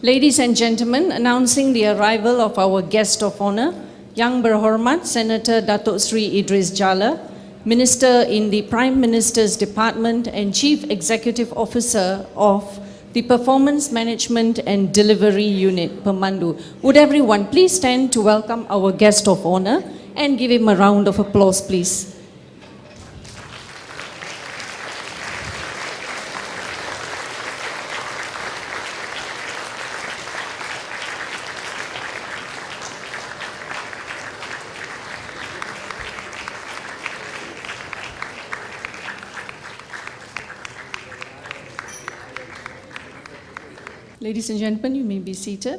Ladies and gentlemen, announcing the arrival of our guest of honor, Yang Berhormat Senator Datuk Sri Idris Jala, Minister in the Prime Minister's Department and Chief Executive Officer of the Performance Management and Delivery Unit, Pemandu. Would everyone please stand to welcome our guest of honor and give him a round of applause, please. Ladies and gentlemen, you may be seated.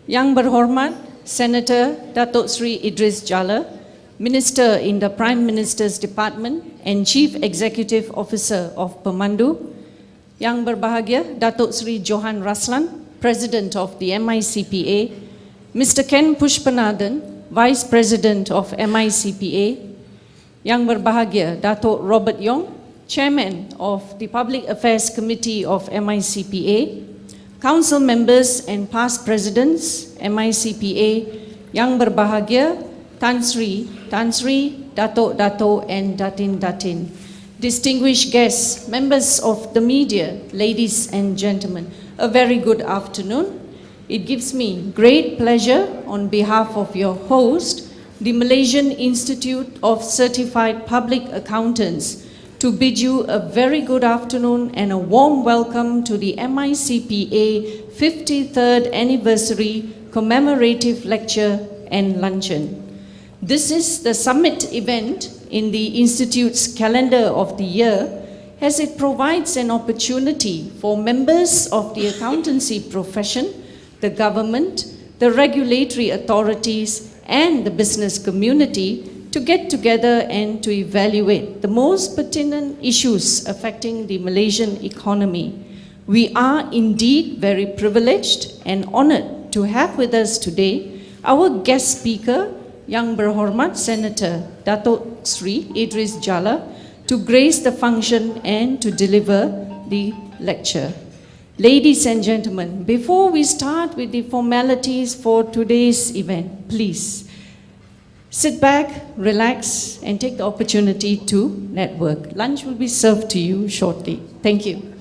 Yang Berhormat Senator Datuk Sri Idris Jala, Minister in the Prime Minister's Department and Chief Executive Officer of Pemandu, Yang Berbahagia Datuk Sri Johan Raslan, President of the MICPA, Mr. Ken Pushpanathan, Vice President of MICPA, Yang Berbahagia Datuk Robert Yong, Chairman of the Public Affairs Committee of MICPA, Council members and past presidents, MICPA, Yang Berbahagia, Tan Sri, Datuk, and Datin. Distinguished guests, members of the media, ladies and gentlemen, a very good afternoon. It gives me great pleasure on behalf of your host, the Malaysian Institute of Certified Public Accountants, to bid you a very good afternoon and a warm welcome to the MICPA 53rd Anniversary Commemorative Lecture and Luncheon. This is the summit event in the Institute's calendar of the year, as it provides an opportunity for members of the accountancy profession, the government, the regulatory authorities, and the business community to get together and to evaluate the most pertinent issues affecting the Malaysian economy. We are indeed very privileged and honored to have with us today our guest speaker, Yang Berhormat Senator Datuk Sri Idris Jala, to grace the function and to deliver the lecture. Ladies and gentlemen, before we start with the formalities for today's event, please sit back, relax, and take the opportunity to network. Lunch will be served to you shortly. Thank you.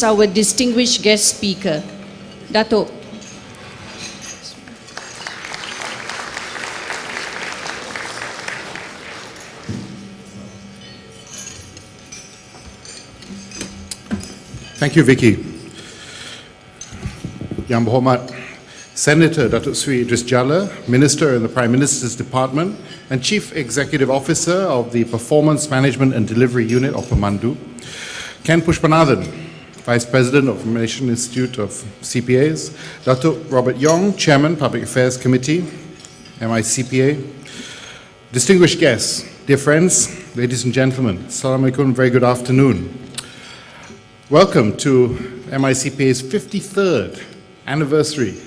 Our distinguished guest speaker, Datuk. Thank you, Vicky. Yang Berhormat Senator Datuk Sri Idris Jala, Minister in the Prime Minister's Department and Chief Executive Officer of the Performance Management and Delivery Unit of Pemandu, Ken Pushpanathan, Vice President of the Malaysian Institute of CPAs, Datuk Robert Yong, Chairman, Public Affairs Committee, MICPA. Distinguished guests, dear friends, ladies and gentlemen, Assalamu alaikum, very good afternoon. Welcome to MICPA's 53rd Anniversary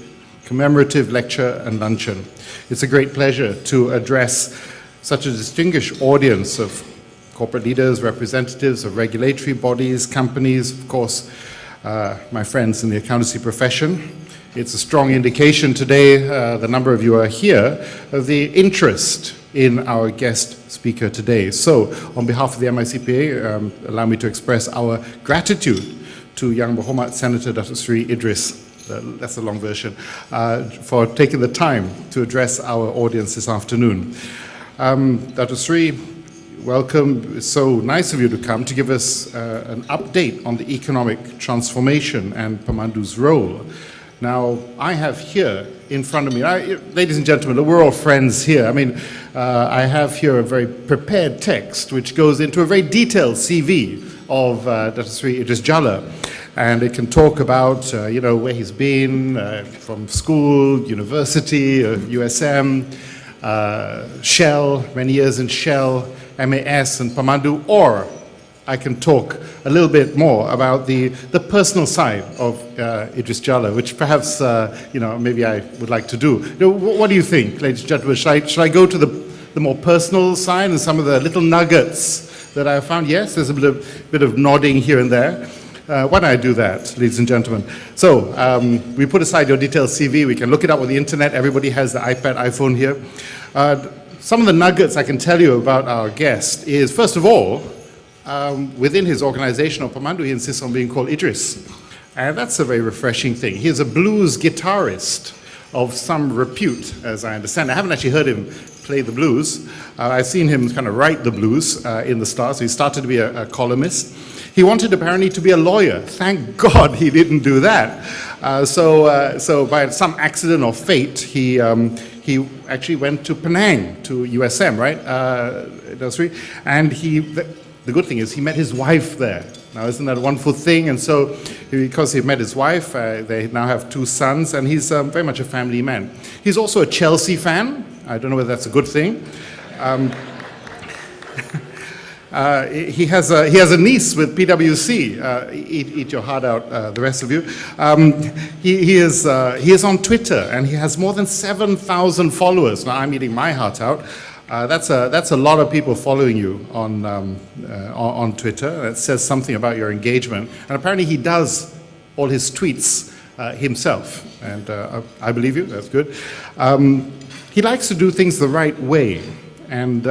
Commemorative Lecture and Luncheon. It's a great pleasure to address such a distinguished audience of corporate leaders, representatives of regulatory bodies, companies, of course, my friends in the accountancy profession. It's a strong indication today, the number of you are here, of the interest in our guest speaker today. So, on behalf of the MICPA, allow me to express our gratitude to Yang Berhormat Senator Datuk Sri Idris that's the long version, for taking the time to address our audience this afternoon. Dr. Sri, welcome. It's so nice of you to come to give us an update on the economic transformation and Pemandu's role. Now, I have here in front of me, ladies and gentlemen, we're all friends here. I mean, I have here a very prepared text which goes into a very detailed CV of Dr. Sri Idris Jalla. And it can talk about, where he's been, from school, university, USM, Shell, many years in Shell, MAS and Pemandu, or I can talk a little bit more about the personal side of Idris Jalla, which perhaps, maybe I would like to do. What do you think, ladies and gentlemen? Should I go to the more personal side and some of the little nuggets that I found? Yes, there's a bit of nodding here and there. Why don't I do that, ladies and gentlemen? So, we put aside your detailed CV. We can look it up on the internet. Everybody has the iPad, iPhone here. Some of the nuggets I can tell you about our guest is, first of all, within his organization of Pemandu, he insists on being called Idris. And that's a very refreshing thing. He is a blues guitarist of some repute, as I understand. I haven't actually heard him play the blues. I've seen him kind of write the blues in the Stars. So he started to be a columnist. He wanted apparently to be a lawyer. Thank God he didn't do that. So by some accident or fate, he actually went to Penang, to USM, right? And the good thing is he met his wife there. Now, isn't that a wonderful thing? And so, because he met his wife, they now have 2 sons, and he's very much a family man. He's also a Chelsea fan. I don't know whether that's a good thing. He has a niece with PwC. Eat your heart out, the rest of you. He is on Twitter, and he has more than 7,000 followers. Now, I'm eating my heart out. That's a lot of people following you on Twitter. That says something about your engagement. And apparently he does all his tweets himself. And I believe you, that's good. He likes to do things the right way. And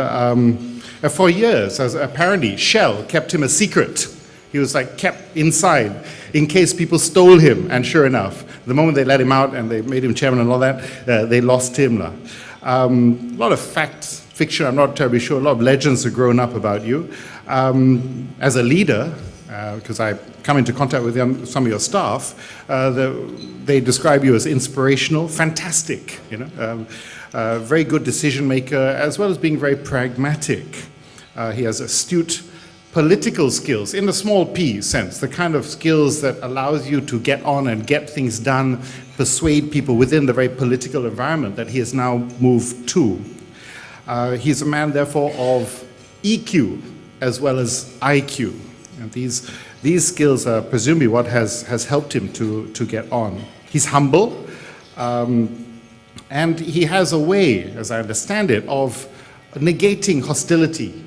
for years, apparently Shell kept him a secret. He was kept inside in case people stole him. And sure enough, the moment they let him out and they made him chairman and all that, they lost him. A lot of fiction, I'm not terribly sure. A lot of legends have grown up about you. As a leader, because I come into contact with some of your staff, they describe you as inspirational, fantastic, very good decision maker, as well as being very pragmatic. He has astute political skills, in the small p sense, the kind of skills that allows you to get on and get things done, persuade people within the very political environment that he has now moved to. He's a man, therefore, of EQ as well as IQ. And these skills are presumably what has helped him to get on. He's humble, and he has a way, as I understand it, of negating hostility.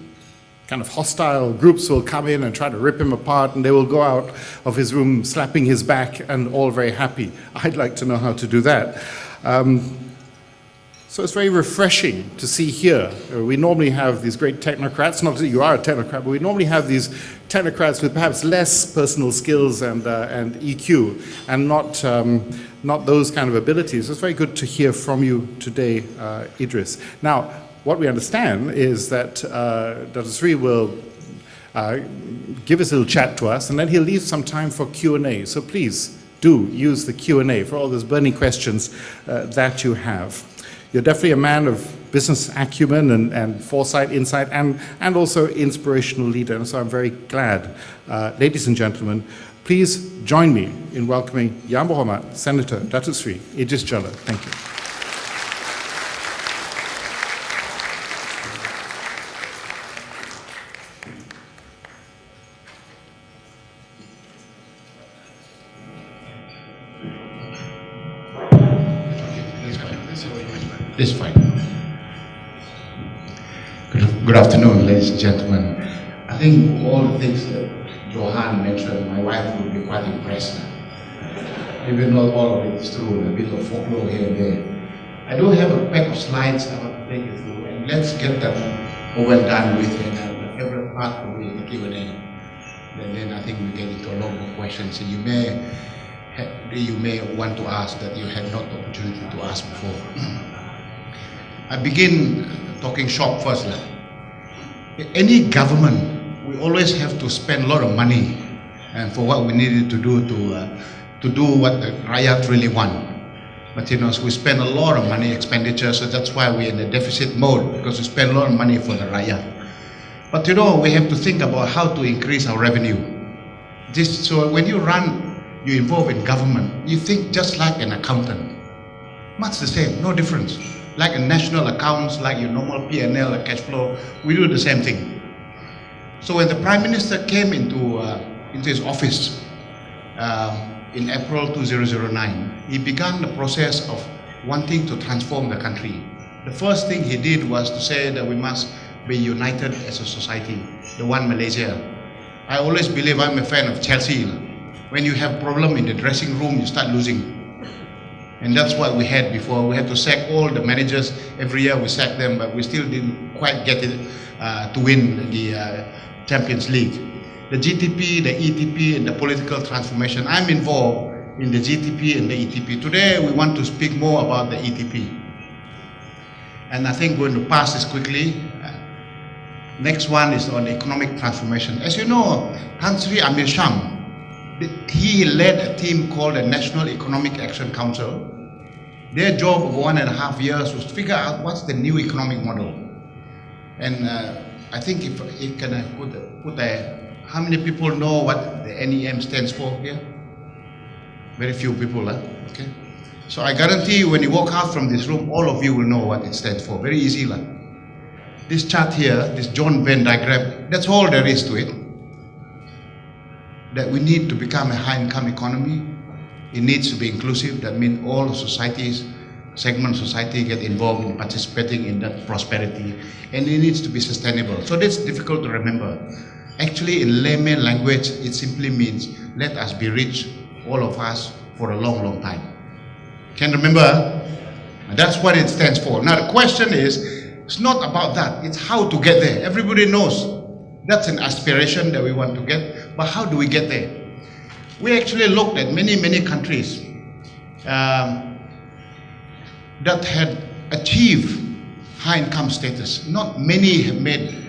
Kind of hostile groups will come in and try to rip him apart, and they will go out of his room slapping his back and all very happy. I'd like to know how to do that. So it's very refreshing to see here. We normally have these great technocrats, not that you are a technocrat, but we normally have these technocrats with perhaps less personal skills and EQ, and not those kind of abilities. It's very good to hear from you today, Idris. Now, what we understand is that Dr. Sri will give us a little chat to us, and then he'll leave some time for Q&A. So please do use the Q&A for all those burning questions that you have. You're definitely a man of business acumen and foresight, insight, and also inspirational leader. And so I'm very glad. Ladies and gentlemen, please join me in welcoming Yang Berhormat Senator Datuk Sri Idris Jalla. Thank you. This fine. Good afternoon, ladies and gentlemen. I think all the things that Johan mentioned, my wife would be quite impressed. Even though all of it is true, a bit of folklore here and there. I do have a pack of slides I want to take you through, and let's get that over and done with. And the favorite part will be the Q&A. And then I think we get into a lot more questions, and you may you may want to ask that you had not the opportunity to ask before. I begin talking shop first. Any government, we always have to spend a lot of money and for what we needed to do what the Rakyat really want. But so we spend a lot of money expenditure, so that's why we're in the deficit mode, because we spend a lot of money for the Rakyat. But we have to think about how to increase our revenue. So when you involve in government, you think just like an accountant. Much the same, no difference. Like a national accounts, like your normal P&L, a cash flow, we do the same thing. So when the Prime Minister came into his office in April 2009, he began the process of wanting to transform the country. The first thing he did was to say that we must be united as a society, the one Malaysia. I always believe, I'm a fan of Chelsea. When you have problem in the dressing room, you start losing. And that's what we had before. We had to sack all the managers. Every year we sacked them, but we still didn't quite get it to win the Champions League. The GTP, the ETP, and the political transformation. I'm involved in the GTP and the ETP. Today we want to speak more about the ETP. And I think we're going to pass this quickly. Next one is on economic transformation. As you know, Tan Sri Amir Sham, he led a team called the National Economic Action Council. Their job of 1.5 years was to figure out what's the new economic model. And I think if it can put there, how many people know what the NEM stands for here? Very few people, okay? So I guarantee you, when you walk out from this room, all of you will know what it stands for. Very easy. This chart here, this John Venn diagram, that's all there is to it. That we need to become a high-income economy. It needs to be inclusive. That means all societies, segment society get involved in participating in that prosperity. And it needs to be sustainable. So that's difficult to remember. Actually, in layman language, it simply means let us be rich, all of us, for a long, long time. Can you remember? And that's what it stands for. Now the question is, it's not about that. It's how to get there. Everybody knows that's an aspiration that we want to get, but how do we get there? We actually looked at many countries that had achieved high income status. Not many have made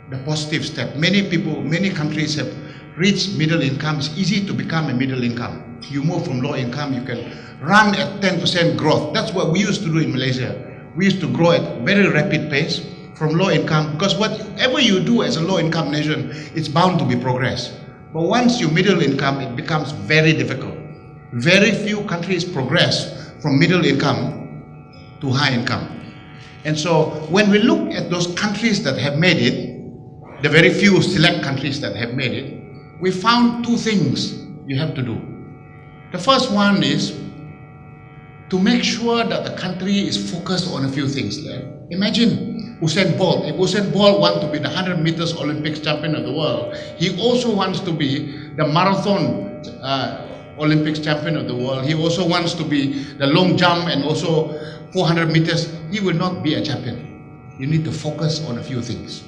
the positive step. Many countries have reached middle income. It's easy to become a middle income. You move from low income, you can run at 10% growth. That's what we used to do in Malaysia. We used to grow at very rapid pace from low income, because whatever you do as a low income nation, it's bound to be progress. But once you're middle income, it becomes very difficult. Very few countries progress from middle income to high income. And so when we look at those countries that have made it, the very few select countries that have made it, we found two things you have to do. The first one is to make sure that the country is focused on a few things. Imagine Usain Bolt. If Usain Bolt wants to be the 100 meters Olympics champion of the world, he also wants to be the marathon Olympics champion of the world. He also wants to be the long jump and also 400 meters. He will not be a champion. You need to focus on a few things.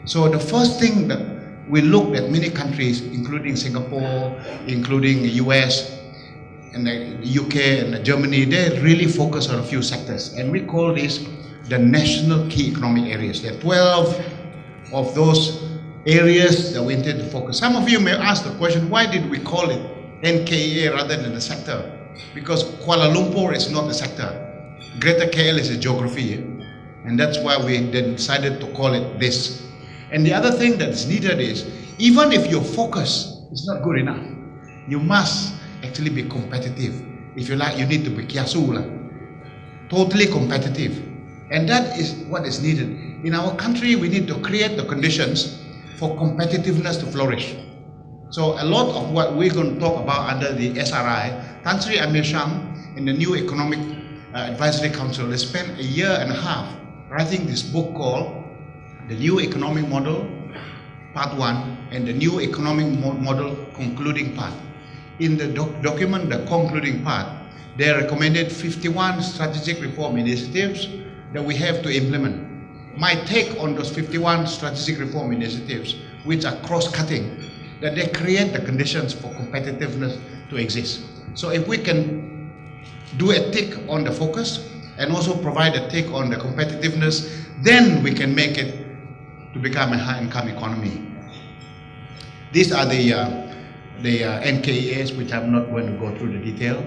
So the first thing that we looked at many countries, including Singapore, including the US, and the UK and Germany, they really focus on a few sectors. And we call this the national key economic areas. There are 12 of those areas that we intend to focus. Some of you may ask the question, why did we call it NKA rather than a sector? Because Kuala Lumpur is not a sector. Greater KL is a geography. And that's why we then decided to call it this. And the other thing that is needed is, even if your focus is not good enough, you must actually be competitive. If you like, you need to be kiasu, totally competitive. And that is what is needed. In our country, we need to create the conditions for competitiveness to flourish. So a lot of what we're going to talk about under the SRI, Tan Sri Amir Sham in the new Economic Advisory Council, they spent 1.5 years writing this book called The New Economic Model, Part 1, and the New Economic Model Concluding Part. In the document, the concluding part, they recommended 51 strategic reform initiatives that we have to implement. My take on those 51 strategic reform initiatives, which are cross-cutting, that they create the conditions for competitiveness to exist. So if we can do a tick on the focus and also provide a tick on the competitiveness, then we can make it to become a high-income economy. These are the NKEAs, which I'm not going to go through the detail.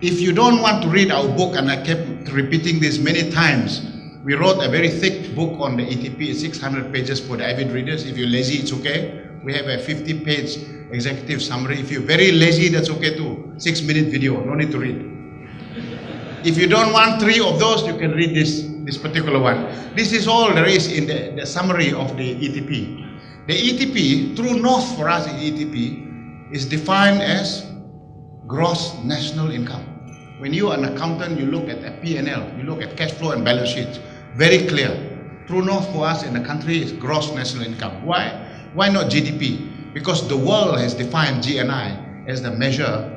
If you don't want to read our book, and I kept repeating this many times, we wrote a very thick book on the ETP, 600 pages for the avid readers. If you're lazy, it's okay. We have a 50-page executive summary. If you're very lazy, that's okay too. 6-minute video, no need to read. If you don't want 3 of those, you can read this particular one. This is all there is in the summary of the ETP. The ETP, true north for us in ETP, is defined as gross national income. When you are an accountant, you look at a P&L, you look at cash flow and balance sheets. Very clear. True north for us in the country is gross national income. Why? Why not GDP? Because the world has defined GNI as the measure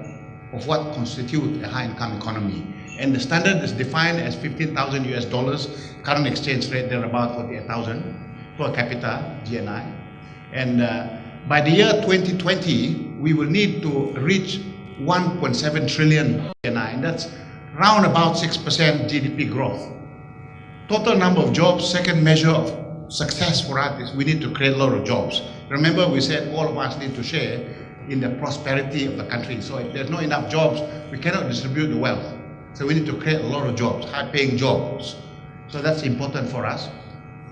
of what constitutes a high-income economy. And the standard is defined as 15,000 US dollars, current exchange rate, they're about 48,000 per capita GNI. And by the year 2020, we will need to reach 1.7 trillion GNI, and that's round about 6% GDP growth. Total number of jobs, second measure of success for us is we need to create a lot of jobs. Remember, we said all of us need to share in the prosperity of the country. So if there's not enough jobs, we cannot distribute the wealth. So we need to create a lot of jobs, high-paying jobs. So that's important for us.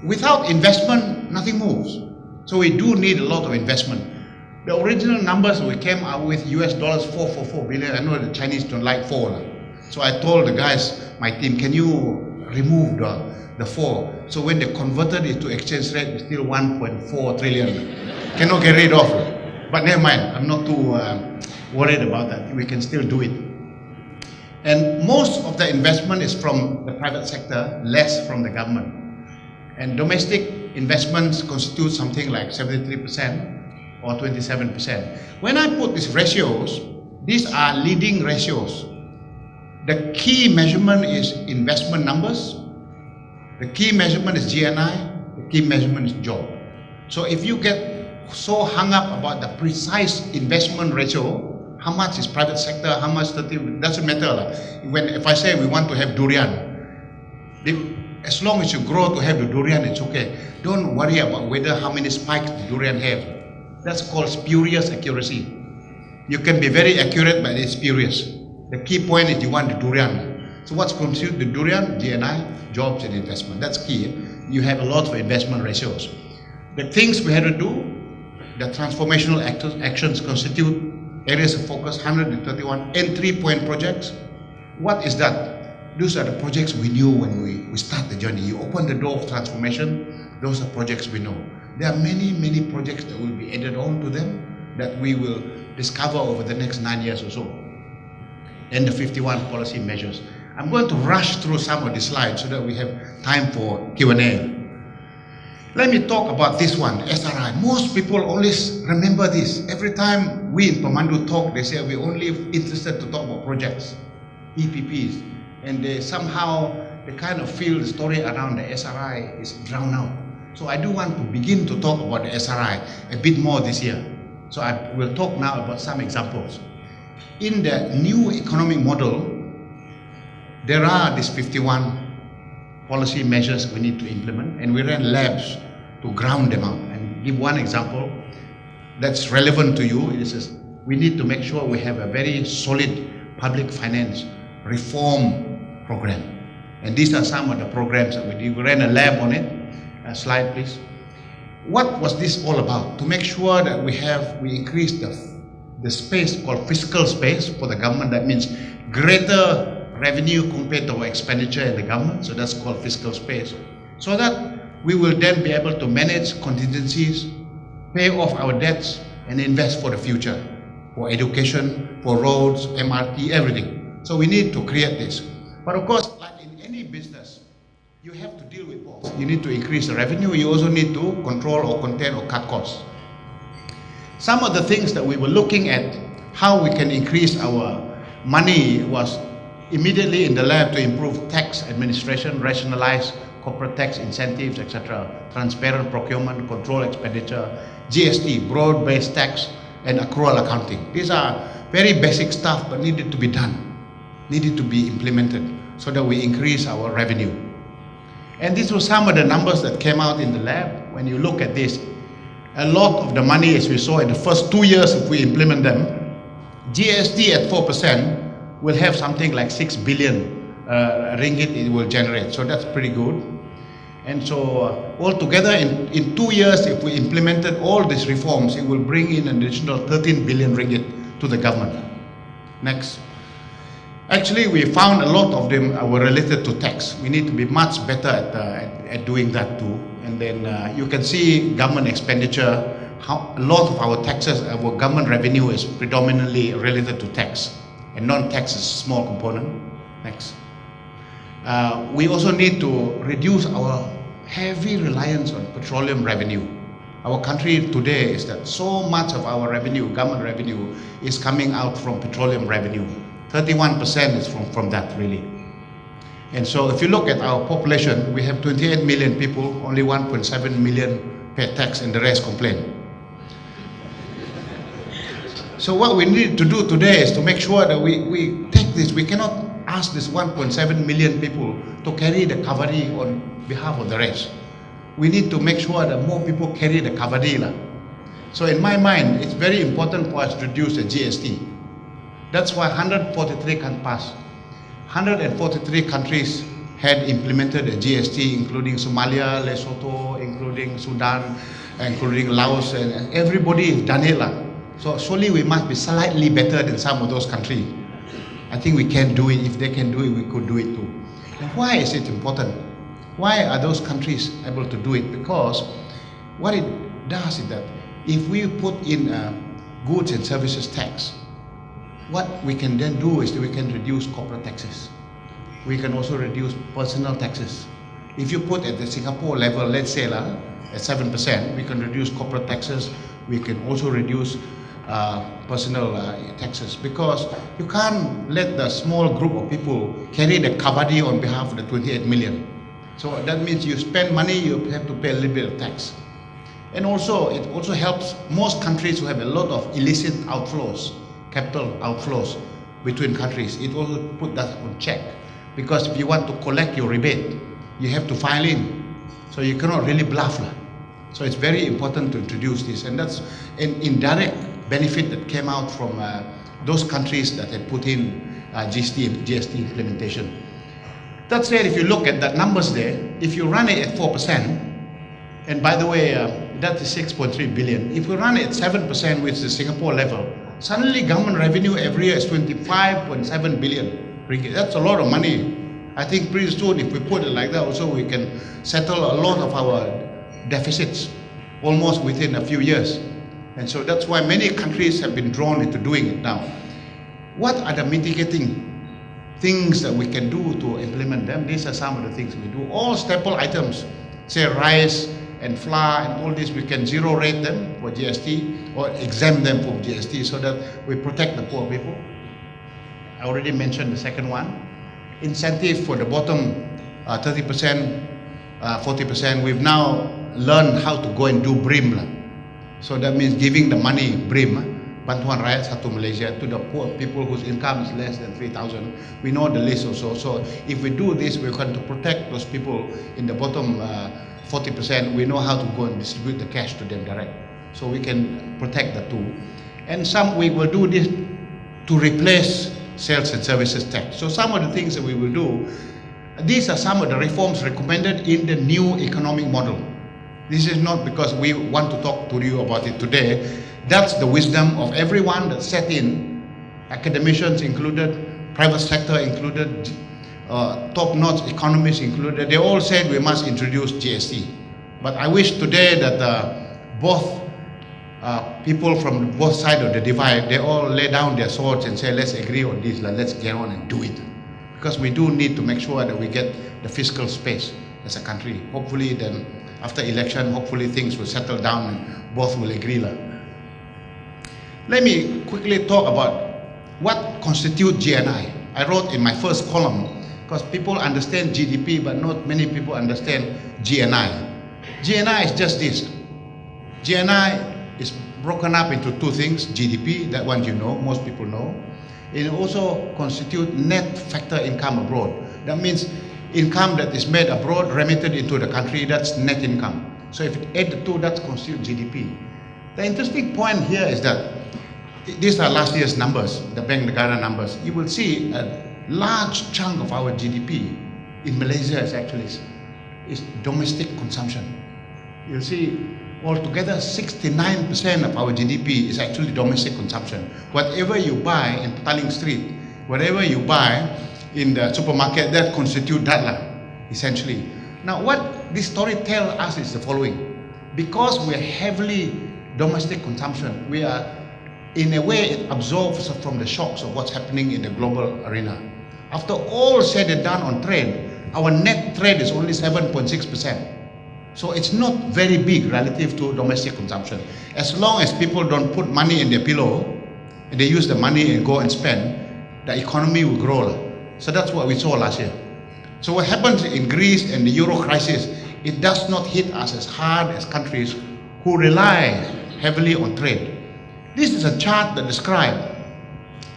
Without investment, nothing moves. So we do need a lot of investment. The original numbers we came out with US dollars 444 billion. I know the Chinese don't like 4. So I told the guys, my team, can you remove the 4? So when they converted it to exchange rate, it's still 1.4 trillion. Cannot get rid of it. But never mind, I'm not too worried about that. We can still do it. And most of the investment is from the private sector, less from the government. And domestic investments constitute something like 73% or 27%. When I put these ratios, these are leading ratios. The key measurement is investment numbers. The key measurement is GNI. The key measurement is job. So if you get so hung up about the precise investment ratio, how much is private sector, how much doesn't matter. If I say we want to have durian, as long as you grow to have the durian, it's okay. Don't worry about whether how many spikes the durian have. That's called spurious accuracy. You can be very accurate, but it's spurious. The key point is you want the durian. So what's constituted the durian? GNI, jobs and investment. That's key. You have a lot of investment ratios. The things we had to do, the transformational actions constitute areas of focus, 131 entry-point projects. What is that? Those are the projects we knew when we start the journey. You open the door of transformation, those are projects we know. There are many, many projects that will be added on to them that we will discover over the next 9 years or so. And the 51 policy measures. I'm going to rush through some of the slides so that we have time for Q&A. Let me talk about this one, SRI. Most people always remember this. Every time we in Pemandu talk, they say we're only interested to talk about projects, EPPs. And they kind of feel the story around the SRI is drowned out. So I do want to begin to talk about the SRI a bit more this year. So I will talk now about some examples. In the new economic model, there are these 51 policy measures we need to implement, and we ran labs to ground them out. And give one example that's relevant to you. It is we need to make sure we have a very solid public finance reform program. And these are some of the programs that we did. We ran a lab on it. Slide, please. What was this all about? To make sure that we increase the space called fiscal space for the government. That means greater revenue compared to our expenditure in the government. So that's called fiscal space. So that we will then be able to manage contingencies, pay off our debts, and invest for the future, for education, for roads, MRT, everything. So we need to create this. But of course, like in any business, you have to deal with both. You need to increase the revenue. You also need to control or contain or cut costs. Some of the things that we were looking at, how we can increase our money, was immediately in the lab to improve tax administration, rationalize corporate tax incentives, etc., transparent procurement, control expenditure, GST, broad-based tax, and accrual accounting. These are very basic stuff, but needed to be done, needed to be implemented so that we increase our revenue. And these were some of the numbers that came out in the lab. When you look at this, a lot of the money, as we saw in the first 2 years, if we implement them, GST at 4% will have something like 6 billion ringgit it will generate. So that's pretty good. And so altogether in 2 years, if we implemented all these reforms, it will bring in an additional 13 billion ringgit to the government. Next. Actually, we found a lot of them were related to tax. We need to be much better at doing that too. And then you can see government expenditure, how a lot of our taxes, our government revenue is predominantly related to tax, and non-tax is a small component. Next. We also need to reduce our heavy reliance on petroleum revenue. Our country today is that so much of our revenue, government revenue, is coming out from petroleum revenue. 31% is from that, really. And so if you look at our population, we have 28 million people, only 1.7 million pay tax, and the rest complain. So what we need to do today is to make sure that we take this. We cannot ask this 1.7 million people to carry the kavadi on behalf of the rest. We need to make sure that more people carry the kavadi. So in my mind, it's very important for us to reduce the GST. That's why 143 can pass. 143 countries had implemented a GST, including Somalia, Lesotho, including Sudan, including Laos, and everybody has done it. So surely we must be slightly better than some of those countries. I think we can do it. If they can do it, we could do it too. And why is it important? Why are those countries able to do it? Because what it does is that if we put in a goods and services tax, what we can then do is that we can reduce corporate taxes. We can also reduce personal taxes. If you put at the Singapore level, let's say at 7%, we can reduce corporate taxes. We can also reduce personal taxes, because you can't let the small group of people carry the kavadi on behalf of the 28 million. So that means you spend money, you have to pay a little bit of tax. And also, it also helps most countries who have a lot of illicit outflows, capital outflows between countries. It also put that on check, because if you want to collect your rebate, you have to file in. So you cannot really bluff. So it's very important to introduce this, and that's an indirect benefit that came out from those countries that had put in GST implementation. That said, if you look at the numbers there, if you run it at 4%, and by the way, that is 6.3 billion. If we run it at 7%, which is the Singapore level, suddenly government revenue every year is 25.7 billion ringgit. That's a lot of money. I think pretty soon, if we put it like that, also we can settle a lot of our deficits almost within a few years. And so that's why many countries have been drawn into doing it now. What are the mitigating things that we can do to implement them? These are some of the things we do. All staple items, say rice and flour and all this, we can zero rate them for GST or exempt them from GST so that we protect the poor people. I already mentioned the second one. Incentive for the bottom 30%, 40%. We've now learned how to go and do BRIM. So that means giving the money, BRIM, Bantuan Rakyat Satu Malaysia, to the poor people whose income is less than 3,000. We know the list also. So if we do this, we're going to protect those people in the bottom 40%. We know how to go and distribute the cash to them direct. So we can protect the two. And some we will do this to replace sales and services tax. So some of the things that we will do, these are some of the reforms recommended in the new economic model. This is not because we want to talk to you about it today. That's the wisdom of everyone that sat in, academicians included, private sector included, top-notch economists included. They all said we must introduce GST. But I wish today that both people from both sides of the divide, they all lay down their swords and say, let's agree on this, let's get on and do it. Because we do need to make sure that we get the fiscal space as a country. Hopefully then, after election, hopefully things will settle down and both will agree. Let me quickly talk about what constitutes GNI. I wrote in my first column, because people understand GDP, but not many people understand GNI. GNI is just this. GNI is broken up into two things: GDP, that one you know, most people know. It also constitutes net factor income abroad. That means income that is made abroad, remitted into the country, that's net income. So if it add the two, that constitutes GDP. The interesting point here is that these are last year's numbers, the Bank Negara numbers. You will see a large chunk of our GDP in Malaysia is domestic consumption. You'll see altogether 69% of our GDP is actually domestic consumption. Whatever you buy in Petaling Street, whatever you buy in the supermarket, that constitutes that essentially. Now what this story tells us is the following. Because we are heavily domestic consumption, we are, in a way, it absorbs from the shocks of what's happening in the global arena. After all said and done on trade, our net trade is only 7.6%. So it's not very big relative to domestic consumption. As long as people don't put money in their pillow, and they use the money and go and spend, the economy will grow. So that's what we saw last year. So what happens in Greece and the Euro crisis, it does not hit us as hard as countries who rely heavily on trade. This is a chart that describes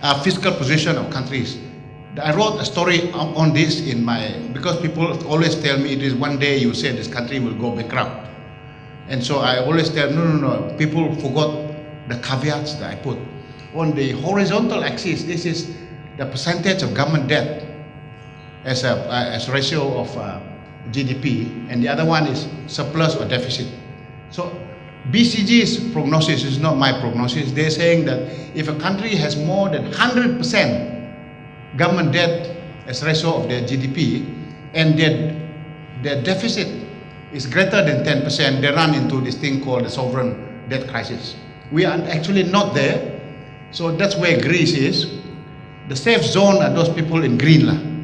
our fiscal position of countries. I wrote a story on this because people always tell me it is one day you say this country will go bankrupt. And so I always tell no, people forgot the caveats that I put. On the horizontal axis, this is the percentage of government debt as a ratio of GDP, and the other one is surplus or deficit. So BCG's prognosis is not my prognosis. They're saying that if a country has more than 100% government debt as ratio of their GDP, and their deficit is greater than 10%, they run into this thing called the sovereign debt crisis. We are actually not there, so that's where Greece is. The safe zone are those people in Greenland.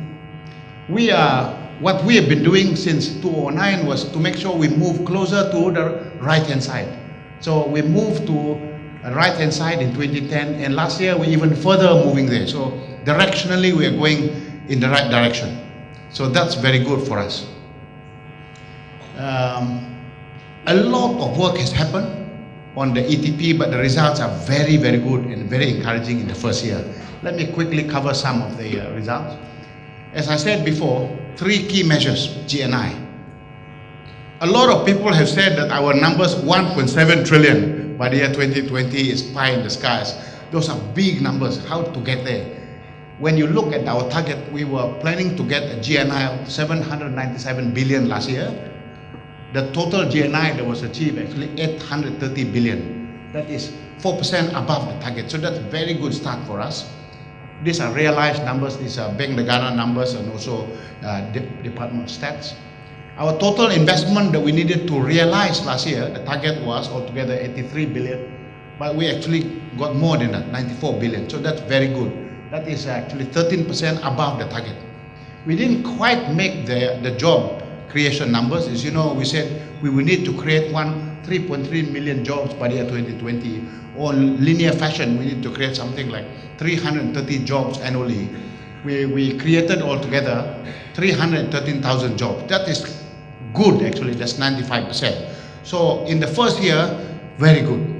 What we have been doing since 2009 was to make sure we move closer to the right-hand side. So we moved to the right-hand side in 2010, and last year we even further moving there. So directionally we are going in the right direction. So that's very good for us. A lot of work has happened on the ETP, but the results are very, very good and very encouraging in the first year. Let me quickly cover some of the results. As I said before, 3 key measures, GNI. A lot of people have said that our numbers 1.7 trillion by the year 2020 is pie in the skies. Those are big numbers. How to get there? When you look at our target, we were planning to get a GNI of 797 billion last year. The total GNI that was achieved actually 830 billion. That is 4% above the target. So that's a very good start for us. These are realized numbers. These are Bank Negara numbers and also Department of Stats. Our total investment that we needed to realize last year, the target was altogether 83 billion, but we actually got more than that, 94 billion. So that's very good. That is actually 13% above the target. We didn't quite make the job creation numbers. As you know, we said we will need to create 3.3 million jobs by the year 2020. On linear fashion, we need to create something like 330 jobs annually. We created altogether 313,000 jobs. That is good, actually. That's 95%. So in the first year, very good.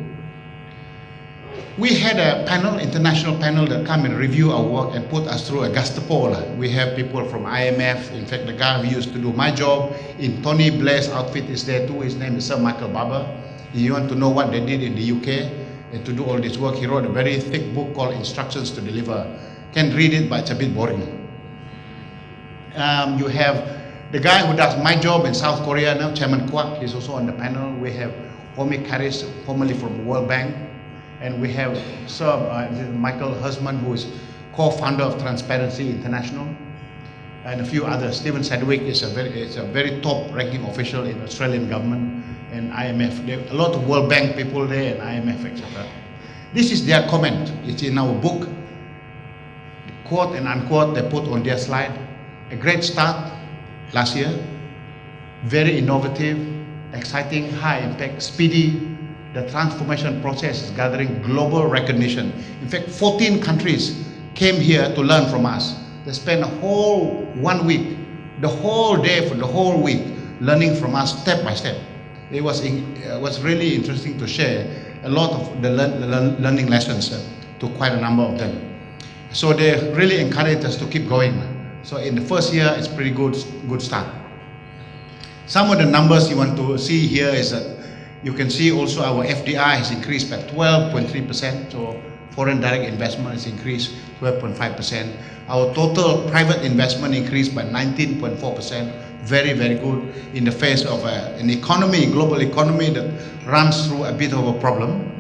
We had a panel, international panel, that come and review our work and put us through a Gestapo. We have people from IMF. In fact, the guy who used to do my job in Tony Blair's outfit is there too. His name is Sir Michael Barber. If you want to know what they did in the UK and to do all this work, he wrote a very thick book called Instructions to Deliver. Can read it, but it's a bit boring. You have the guy who does my job in South Korea now, Chairman Kwak. He's also on the panel. We have Homi Karis, formerly from the World Bank. And we have Sir Michael Hersman, who is co-founder of Transparency International, and a few others. Stephen Sedgwick is a very top-ranking official in Australian government and IMF. There are a lot of World Bank people there and IMF, etc. This is their comment. It's in our book. Quote and unquote, they put on their slide. A great start last year. Very innovative, exciting, high impact, speedy. The transformation process is gathering global recognition. In fact, 14 countries came here to learn from us. They spent a whole 1 week, the whole day for the whole week, learning from us step by step. It was really interesting to share a lot of the learning lessons to quite a number of them. So they really encourage us to keep going. So in the first year, it's pretty good start. Some of the numbers you want to see here is that you can see also our FDI has increased by 12.3%. So foreign direct investment has increased 12.5%. Our total private investment increased by 19.4%. Very, very good in the face of an economy, global economy that runs through a bit of a problem.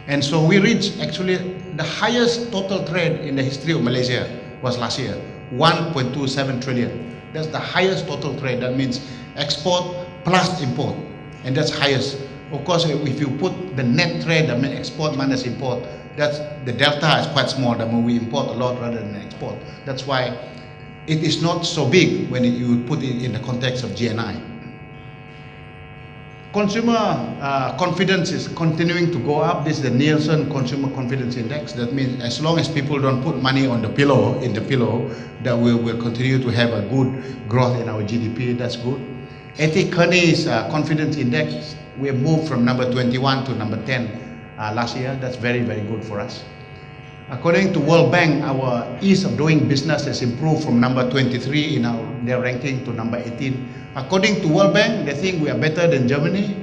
And so we reached actually the highest total trade in the history of Malaysia was last year, 1.27 trillion. That's the highest total trade. That means export plus import, and that's highest. Of course, if you put the net trade, I mean export minus import, that's the delta is quite small. I mean we import a lot rather than export. That's why it is not so big when you put it in the context of GNI. Consumer confidence is continuing to go up. This is the Nielsen Consumer Confidence Index. That means as long as people don't put money on the pillow, that we will continue to have a good growth in our GDP. That's good. Ethic Kearney's Confidence Index, we have moved from number 21 to number 10 last year. That's very, very good for us. According to World Bank, our ease of doing business has improved from number 23 in their ranking to number 18. According to World Bank, they think we are better than Germany,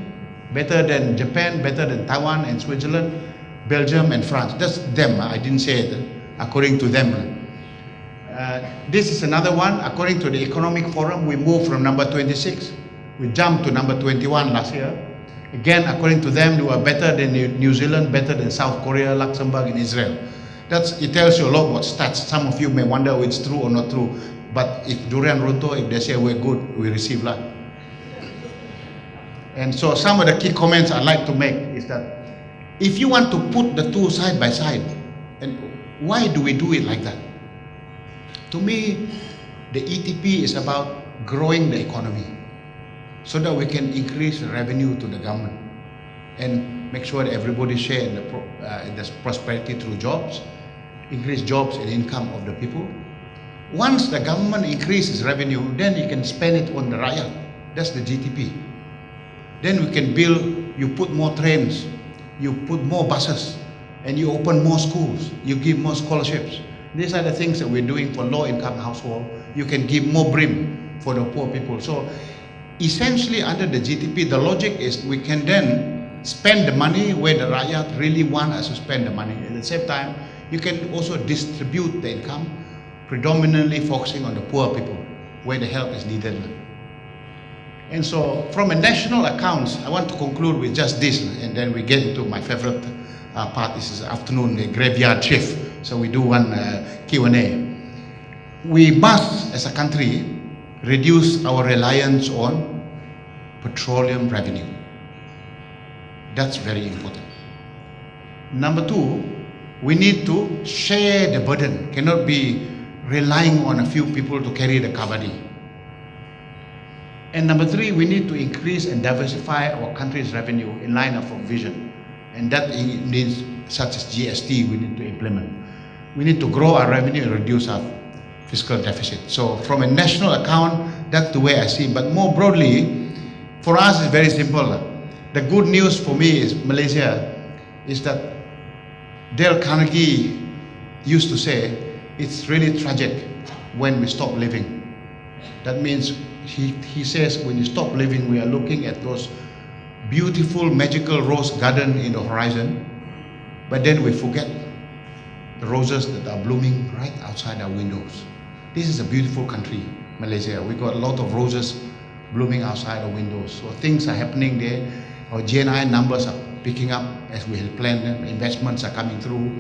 better than Japan, better than Taiwan and Switzerland, Belgium and France. That's them, I didn't say it, according to them. This is another one. According to the Economic Forum, we moved from number 26. We jumped to number 21 last year. Again, according to them, we are better than New Zealand, better than South Korea, Luxembourg and Israel. It tells you a lot about stats. Some of you may wonder if it's true or not true. But if Durian Ronto, if they say we're good, we receive luck. And so some of the key comments I'd like to make is that if you want to put the two side by side, and why do we do it like that? To me, the ETP is about growing the economy so that we can increase revenue to the government and make sure that everybody share in the prosperity through jobs, increase jobs and income of the people. Once the government increases revenue, then you can spend it on the rakyat. That's the GTP. Then we can build, you put more trains, you put more buses, and you open more schools, you give more scholarships. These are the things that we're doing for low-income household. You can give more BRIM for the poor people. So essentially under the GTP, the logic is we can then spend the money where the rakyat really want us to spend the money. At the same time, you can also distribute the income, predominantly focusing on the poor people, where the help is needed. And so from a national accounts, I want to conclude with just this, and then we get into my favorite part. This is afternoon, the graveyard shift. So we do one Q&A. We must, as a country, reduce our reliance on petroleum revenue. That's very important. Number two, we need to share the burden, cannot be relying on a few people to carry the kabadi. And number three, we need to increase and diversify our country's revenue in line of our vision. And that means such as GST we need to implement. We need to grow our revenue and reduce our fiscal deficit. So from a national account, that's the way I see it. But more broadly, for us it's very simple. The good news for me is Malaysia is that Dale Carnegie used to say, it's really tragic when we stop living. That means he says when you stop living, we are looking at those beautiful magical rose garden in the horizon, but then we forget the roses that are blooming right outside our windows. This is a beautiful country, Malaysia. We got a lot of roses blooming outside our windows. So things are happening there. Our GNI numbers are picking up as we had planned them. Investments are coming through,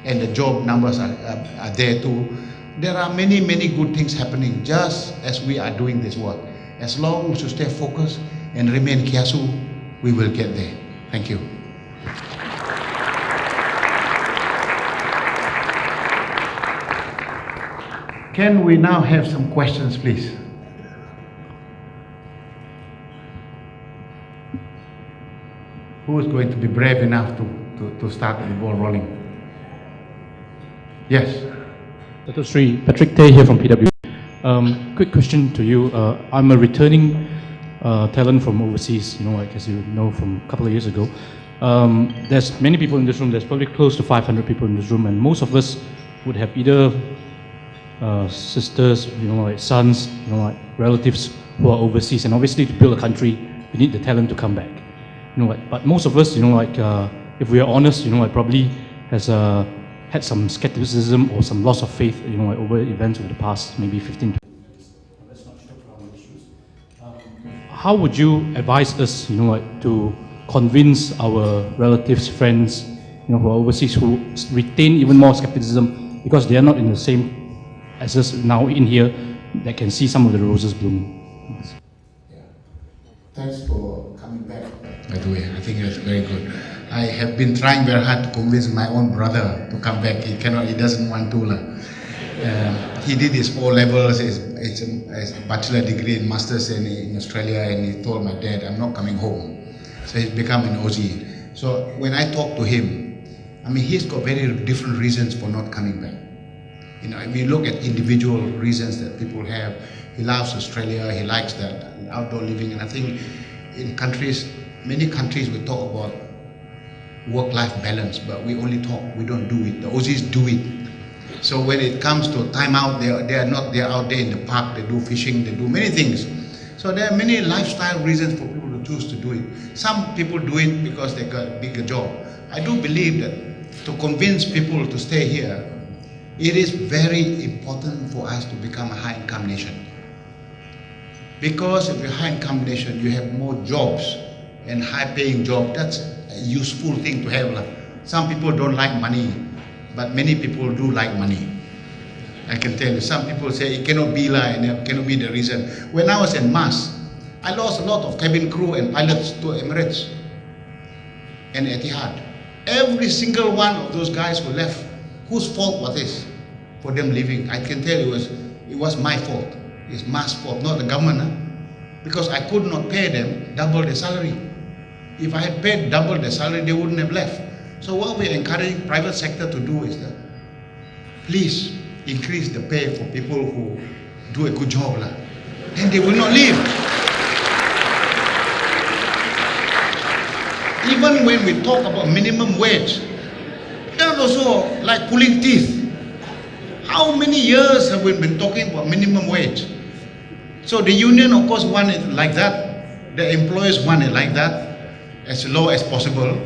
and the job numbers are there too. There are many, many good things happening just as we are doing this work. As long as you stay focused and remain kiasu, we will get there. Thank you. Can we now have some questions, please? Who is going to be brave enough to start the ball rolling? Yes. Dr. Sri, Patrick Tay here from PW. Quick question to you. I'm a returning talent from overseas, I guess you know from a couple of years ago. There's many people in this room. There's probably close to 500 people in this room, and most of us would have either sisters, like sons, like relatives who are overseas. And obviously, to build a country, we need the talent to come back. But most of us, if we are honest, probably has had some skepticism or some loss of faith, over events of the past maybe 15 to let's not sugarcoat the issues. How would you advise us, to convince our relatives, friends, who are overseas, who retain even more skepticism because they are not in the same as us now in here, that can see some of the roses blooming? Thanks for coming back. By the way, I think that's very good. I have been trying very hard to convince my own brother to come back. He cannot. He doesn't want to. He did his O levels, his bachelor degree and masters in Australia, and he told my dad, "I'm not coming home." So he's become an Aussie. So when I talk to him, he's got very different reasons for not coming back. We look at individual reasons that people have. He loves Australia. He likes that outdoor living, and I think in many countries we talk about work-life balance, but we only talk, we don't do it. The Aussies do it. So when it comes to time out, they're out there in the park, they do fishing, they do many things. So there are many lifestyle reasons for people to choose to do it. Some people do it because they got a bigger job. I do believe that to convince people to stay here, it is very important for us to become a high-income nation. Because if you're a high-income nation, you have more jobs and high-paying job. That's a useful thing to have. Some people don't like money, but many people do like money. I can tell you, some people say it cannot be and it cannot be the reason. When I was in Mars, I lost a lot of cabin crew and pilots to Emirates and Etihad. Every single one of those guys who left, whose fault was this for them leaving? I can tell you it was my fault. It's Mars' fault, not the government. Because I could not pay them double their salary. If I had paid double their salary, they wouldn't have left. So what we're encouraging private sector to do is that please increase the pay for people who do a good job. Then they will not leave. Even when we talk about minimum wage, that's also like pulling teeth. How many years have we been talking about minimum wage? So the union, of course, want it like that. The employers want it like that, as low as possible.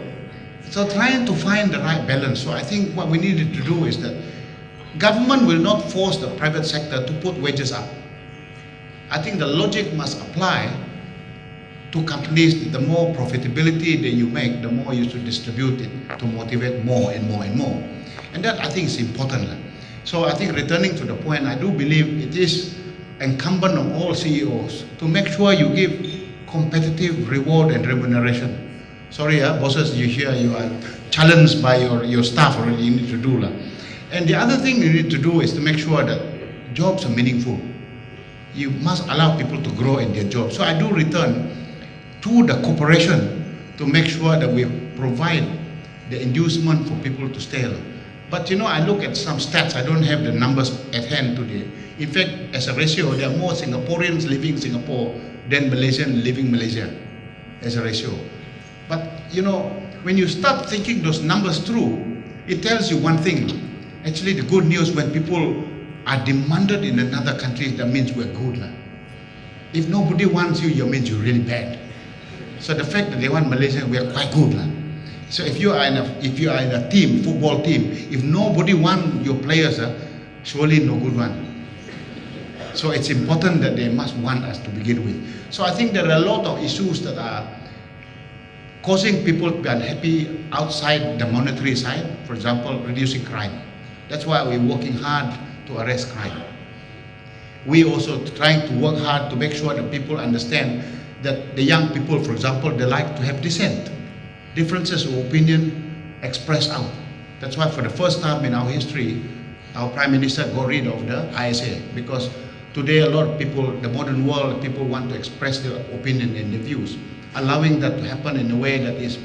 So trying to find the right balance. So I think what we needed to do is that government will not force the private sector to put wages up. I think the logic must apply to companies. The more profitability that you make, the more you should distribute it to motivate more and more and more. And that I think is important. So I think returning to the point, I do believe it is incumbent on all CEOs to make sure you give competitive reward and remuneration. Sorry, bosses, you hear you are challenged by your staff already, you need to do that. And the other thing you need to do is to make sure that jobs are meaningful. You must allow people to grow in their jobs. So I do return to the corporation to make sure that we provide the inducement for people to stay. But I look at some stats, I don't have the numbers at hand today. In fact, as a ratio, there are more Singaporeans living in Singapore than Malaysians living in Malaysia as a ratio. But when you start thinking those numbers through, it tells you one thing. Actually, the good news, when people are demanded in another country, that means we're good. If nobody wants you, it means you're really bad. So the fact that they want Malaysia, we are quite good. So if you are in a team, football team, if nobody wants your players, surely no good one. So it's important that they must want us to begin with. So I think there are a lot of issues that are causing people to be unhappy outside the monetary side. For example, reducing crime. That's why we're working hard to arrest crime. We also trying to work hard to make sure that people understand that the young people, for example, they like to have dissent. Differences of opinion expressed out. That's why for the first time in our history, our Prime Minister got rid of the ISA, because today a lot of people, the modern world, people want to express their opinion and their views. Allowing that to happen in a way that is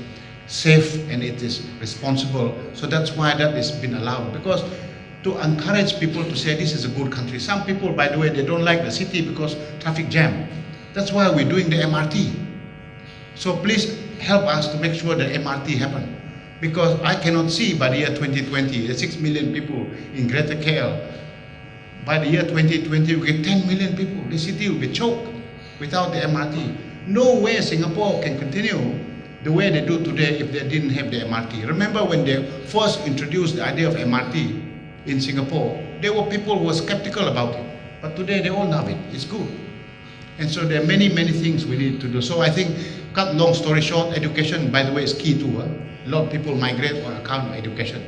safe and it is responsible. So that's why that has been allowed, because to encourage people to say this is a good country. Some people, by the way, they don't like the city because traffic jam. That's why we're doing the MRT. So please help us to make sure that MRT happen. Because I cannot see by the year 2020, the 6 million people in Greater KL. By the year 2020, we get 10 million people. The city will be choked without the MRT. No way Singapore can continue the way they do today if they didn't have the MRT. Remember when they first introduced the idea of MRT in Singapore, there were people who were skeptical about it. But today they all love it. It's good. And so there are many, many things we need to do. So I think, cut long story short, education, by the way, is key too. A lot of people migrate on account of education.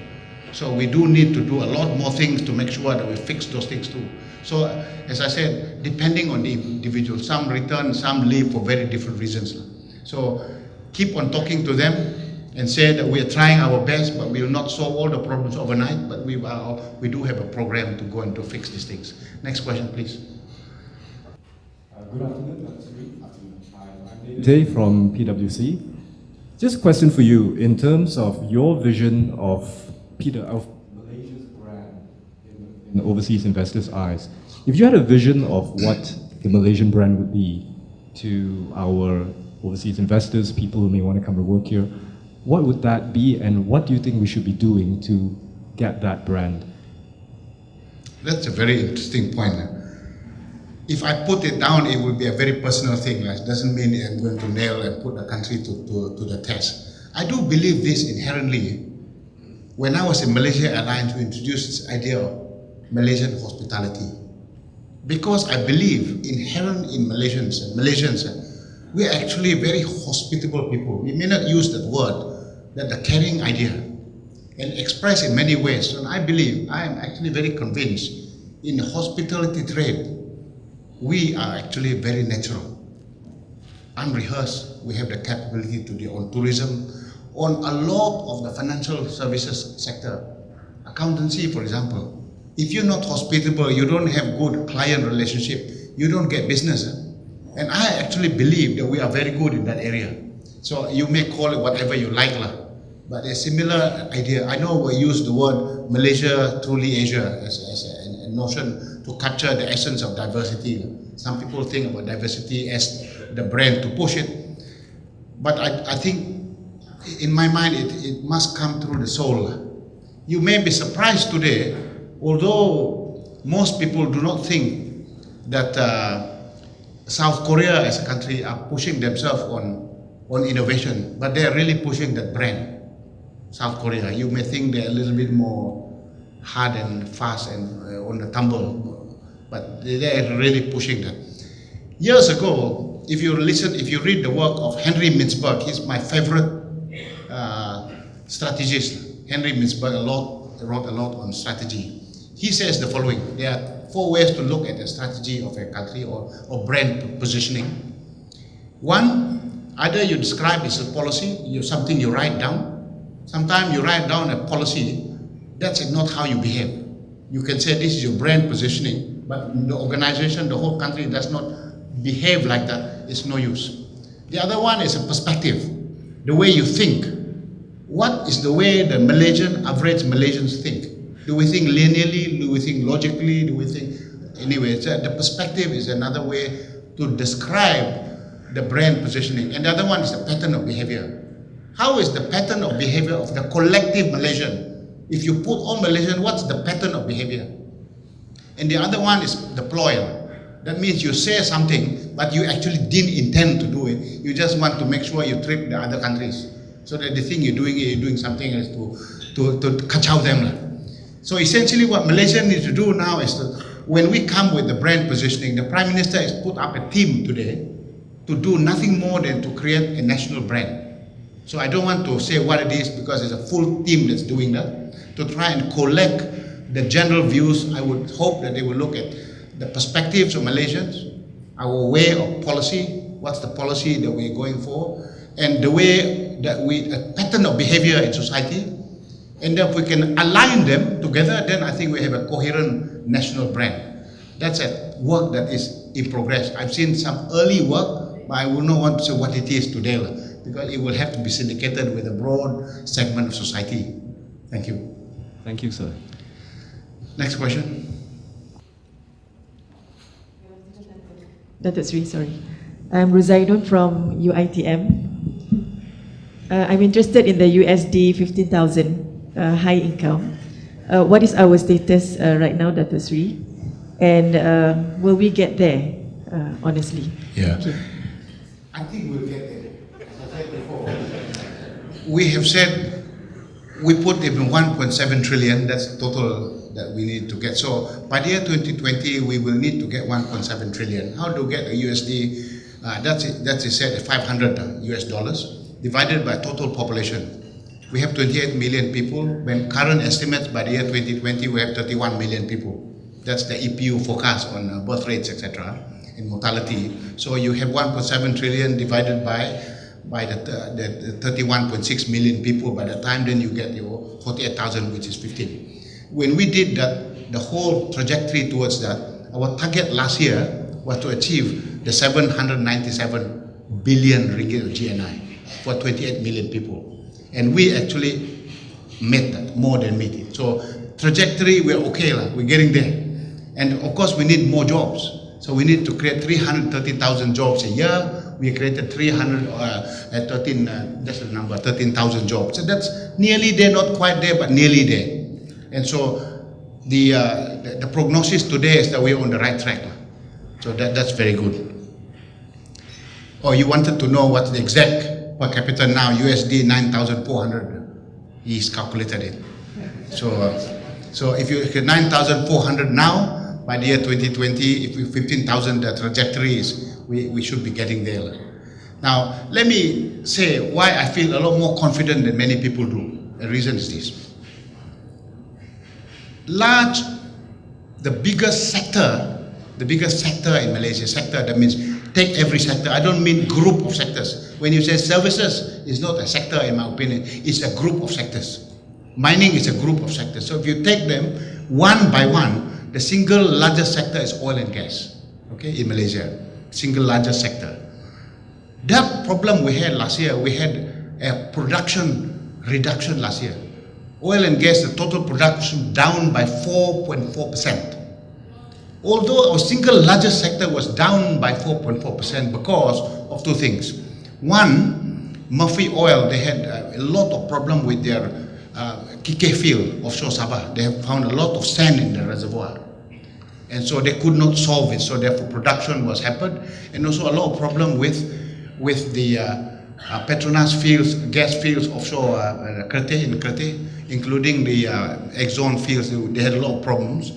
So we do need to do a lot more things to make sure that we fix those things too. So as I said, depending on the individual, some return, some leave for very different reasons. So keep on talking to them and say that we are trying our best, but we will not solve all the problems overnight, but we do have a program to go and to fix these things. Next question, please. Good afternoon, Dr. Sri. I'm David from PwC. Just a question for you in terms of your vision of Malaysia's brand in overseas investors' eyes. If you had a vision of what the Malaysian brand would be to our overseas investors, people who may want to come and work here, what would that be, and what do you think we should be doing to get that brand? That's a very interesting point. If I put it down, it would be a very personal thing. It doesn't mean I'm going to nail and put the country to the test. I do believe this inherently. When I was in Malaysia Airlines, we introduced this idea of Malaysian hospitality. Because I believe inherent in Malaysians, we are actually very hospitable people. We may not use that word, but the caring idea, and express in many ways. And I believe, I am actually very convinced, in the hospitality trade, we are actually very natural, unrehearsed. We have the capability to do on tourism, on a lot of the financial services sector. Accountancy, for example. If you're not hospitable, you don't have good client relationship, you don't get business. And I actually believe that we are very good in that area. So you may call it whatever you like, but a similar idea. I know we use the word Malaysia, truly Asia as a notion to capture the essence of diversity. Some people think about diversity as the brand to push it. But I think, in my mind, it must come through the soul. You may be surprised today, although most people do not think that South Korea as a country are pushing themselves on innovation, but they are really pushing that brand. South Korea, you may think they're a little bit more hard and fast and on the tumble, but they're really pushing that. Years ago, if you read the work of Henry Mintzberg, he's my favorite strategist. Henry Mintzberg wrote a lot on strategy. He says the following: there are 4 ways to look at the strategy of a country or brand positioning. One, either you describe it as a policy, something you write down. Sometimes you write down a policy, that's not how you behave. You can say this is your brand positioning, but the organization, the whole country does not behave like that. It's no use. The other one is a perspective, the way you think. What is the way the average Malaysians think? Do we think linearly? Do we think logically? Do we think... Anyway, the perspective is another way to describe the brand positioning. And the other one is the pattern of behavior. How is the pattern of behavior of the collective Malaysian? If you put all Malaysian, what's the pattern of behavior? And the other one is the ploy. That means you say something, but you actually didn't intend to do it. You just want to make sure you trick the other countries. So that they think you're doing something else to kacau them. So essentially what Malaysia needs to do now is to, when we come with the brand positioning, the Prime Minister has put up a team today to do nothing more than to create a national brand. So I don't want to say what it is because there's a full team that's doing that. To try and collect the general views, I would hope that they will look at the perspectives of Malaysians, our way of policy, what's the policy that we're going for, and the way that a pattern of behavior in society, and if we can align them together, then I think we have a coherent national brand. That's a work that is in progress. I've seen some early work, but I will not want to say what it is today, because it will have to be syndicated with a broad segment of society. Thank you. Thank you, sir. Next question. Datuk Sri, sorry. I'm Ruzaidun from UITM. I'm interested in the USD 15,000 high income. What is our status right now, Dato' Sri? And will we get there, honestly? Yeah. Thank you. I think we'll get there. As I said before, we have said we put even 1.7 trillion, that's the total that we need to get. So by the year 2020, we will need to get 1.7 trillion. How to get a USD? That's it said $500 US dollars divided by total population. We have 28 million people. When current estimates by the year 2020, we have 31 million people. That's the EPU forecast on birth rates, etc., in mortality. So you have 1.7 trillion divided by the 31.6 million people. By the time then you get your 48,000, which is 15. When we did that, the whole trajectory towards that, our target last year was to achieve the 797 billion ringgit of GNI for 28 million people. And we actually met that, more than met it. So trajectory, we're okay, we're getting there. And of course, we need more jobs. So we need to create 330,000 jobs a year. We created 13,000 jobs. So that's nearly there, not quite there, but nearly there. And so the prognosis today is that we're on the right track. So that's very good. Oh, you wanted to know what the exact per capita now, USD 9,400. He's calculated it. So if you get 9,400 now, by the year 2020, if we 15,000, the trajectory is, we should be getting there. Now, let me say why I feel a lot more confident than many people do. The reason is this. The biggest sector in Malaysia, that means take every sector. I don't mean group of sectors. When you say services, it's not a sector in my opinion, it's a group of sectors. Mining is a group of sectors. So if you take them one by one, the single largest sector is oil and gas, okay, in Malaysia, single largest sector. That problem we had last year, we had a production reduction last year. Oil and gas, the total production down by 4.4%. Although our single largest sector was down by 4.4% because of two things. One, Murphy Oil, they had a lot of problem with their Kike field offshore Sabah. They have found a lot of sand in the reservoir. And so they could not solve it. So therefore production was hampered. And also a lot of problem with the Petronas fields, gas fields offshore Kerteh, including the Exxon fields. They had a lot of problems.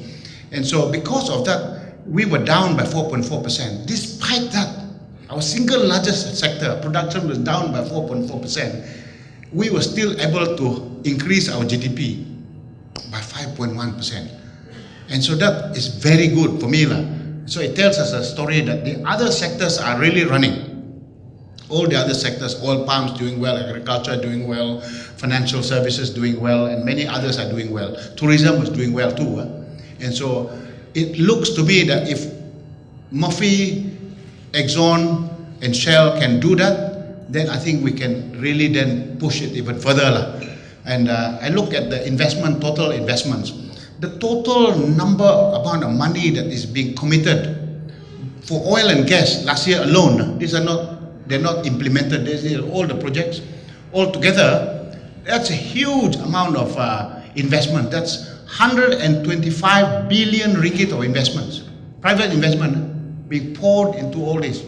And so because of that, we were down by 4.4%. Despite that, our single largest sector, production was down by 4.4%. We were still able to increase our GDP by 5.1%. And so that is very good for me. So it tells us a story that the other sectors are really running. All the other sectors, oil palms doing well, agriculture doing well, financial services doing well, and many others are doing well. Tourism is doing well too. And so it looks to me that if Murphy, Exxon, and Shell can do that, then I think we can really then push it even further. And I look at the investment, total investments. The total amount of money that is being committed for oil and gas last year alone, they're not implemented. These are all the projects all together. That's a huge amount of investment. That's 125 billion ringgit of investments, private investment being poured into all this.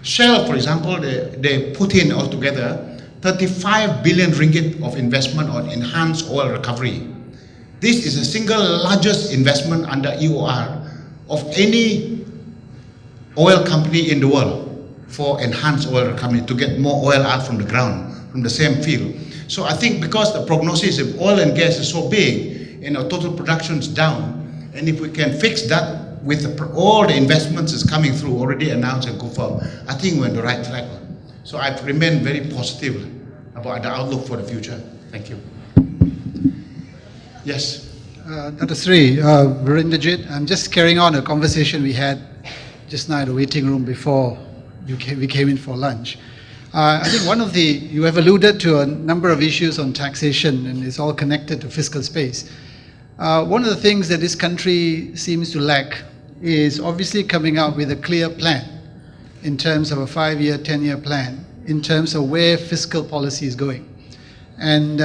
Shell, for example, they put in altogether 35 billion ringgit of investment on enhanced oil recovery. This is the single largest investment under EOR of any oil company in the world for enhanced oil recovery, to get more oil out from the ground, from the same field. So I think because the prognosis of oil and gas is so big and our total production is down, and if we can fix that with all the investments is coming through, already announced and confirmed, I think we're on the right track. So I remain very positive about the outlook for the future. Thank you. Yes. Dr. Sri, Virendrajit, I'm just carrying on a conversation we had just now in the waiting room before we came in for lunch. I think you have alluded to a number of issues on taxation, and it's all connected to fiscal space. One of the things that this country seems to lack is obviously coming out with a clear plan in terms of a 5-year, 10-year plan in terms of where fiscal policy is going. And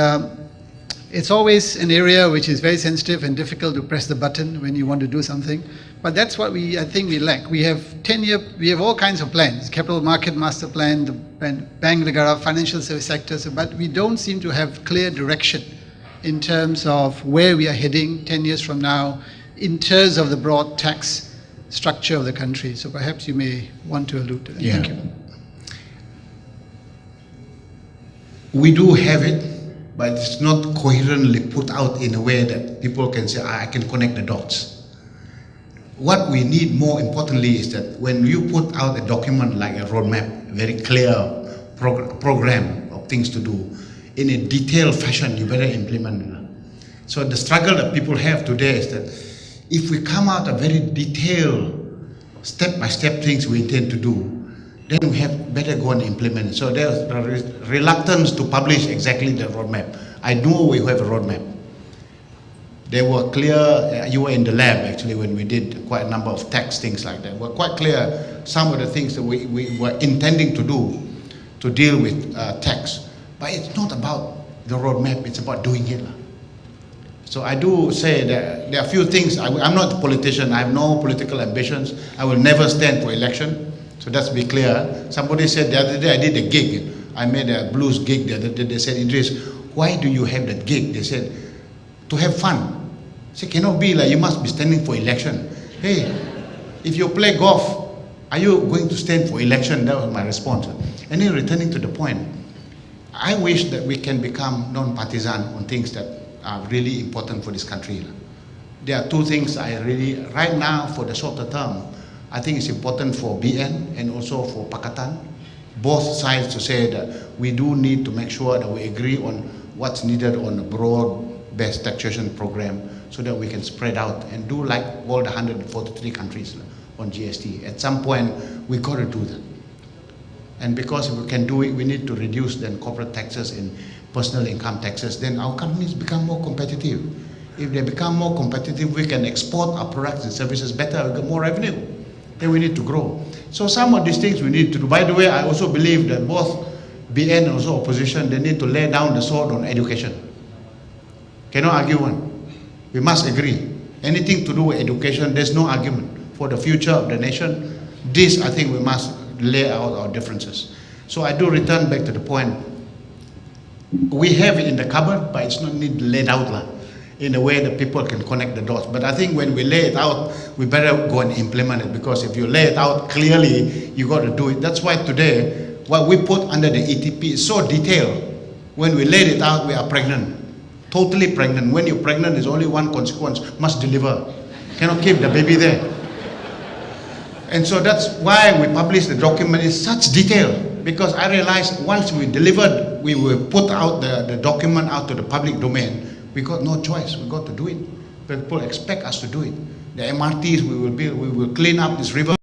it's always an area which is very sensitive and difficult to press the button when you want to do something. But that's what I think we lack. We have we have all kinds of plans, capital market master plan, the Bank Negara, financial service sectors, but we don't seem to have clear direction in terms of where we are heading 10 years from now, in terms of the broad tax structure of the country. So perhaps you may want to allude to that. Yeah. Thank you. We do have it, but it's not coherently put out in a way that people can say, I can connect the dots. What we need more importantly is that when you put out a document like a roadmap, a very clear program of things to do, in a detailed fashion, you better implement it. So the struggle that people have today is that if we come out a very detailed, step-by-step things we intend to do, then we have better go and implement it. So there's a reluctance to publish exactly the roadmap. I know we have a roadmap. They were clear, you were in the lab actually when we did quite a number of tax things like that. We're quite clear some of the things that we were intending to do to deal with tax. But it's not about the roadmap, it's about doing it. So I do say that there are a few things, I'm not a politician, I have no political ambitions, I will never stand for election. So let's be clear. Somebody said the other day I did a gig, I made a blues gig the other day, they said, Idris, why do you have that gig? They said, to have fun. I said, cannot be like you must be standing for election. Hey, if you play golf, are you going to stand for election? That was my response. And then returning to the point, I wish that we can become non-partisan on things that are really important for this country. There are two things I really, right now for the shorter term, I think it's important for BN and also for Pakatan, both sides to say that we do need to make sure that we agree on what's needed on a broad-based taxation program so that we can spread out and do like all the 143 countries on GST. At some point, we got to do that. And because if we can do it, we need to reduce then corporate taxes and personal income taxes, then our companies become more competitive. If they become more competitive, we can export our products and services better, we get more revenue. Then we need to grow. So some of these things we need to do. By the way, I also believe that both BN and also opposition, they need to lay down the sword on education. Cannot argue one. We must agree. Anything to do with education, there's no argument. For the future of the nation, this I think we must lay out our differences. So I do return back to the point. We have it in the cupboard, but it's not need laid out in a way that people can connect the dots. But I think when we lay it out, we better go and implement it, because if you lay it out clearly, you got to do it. That's why today, what we put under the ETP is so detailed. When we laid it out, we are pregnant, totally pregnant. When you're pregnant, there's only one consequence, must deliver. Cannot keep the baby there. And so that's why we publish the document in such detail, because I realized once we delivered, we will put out the document out to the public domain. We got no choice, we got to do it. People expect us to do it. The MRTs we will build, we will clean up this river.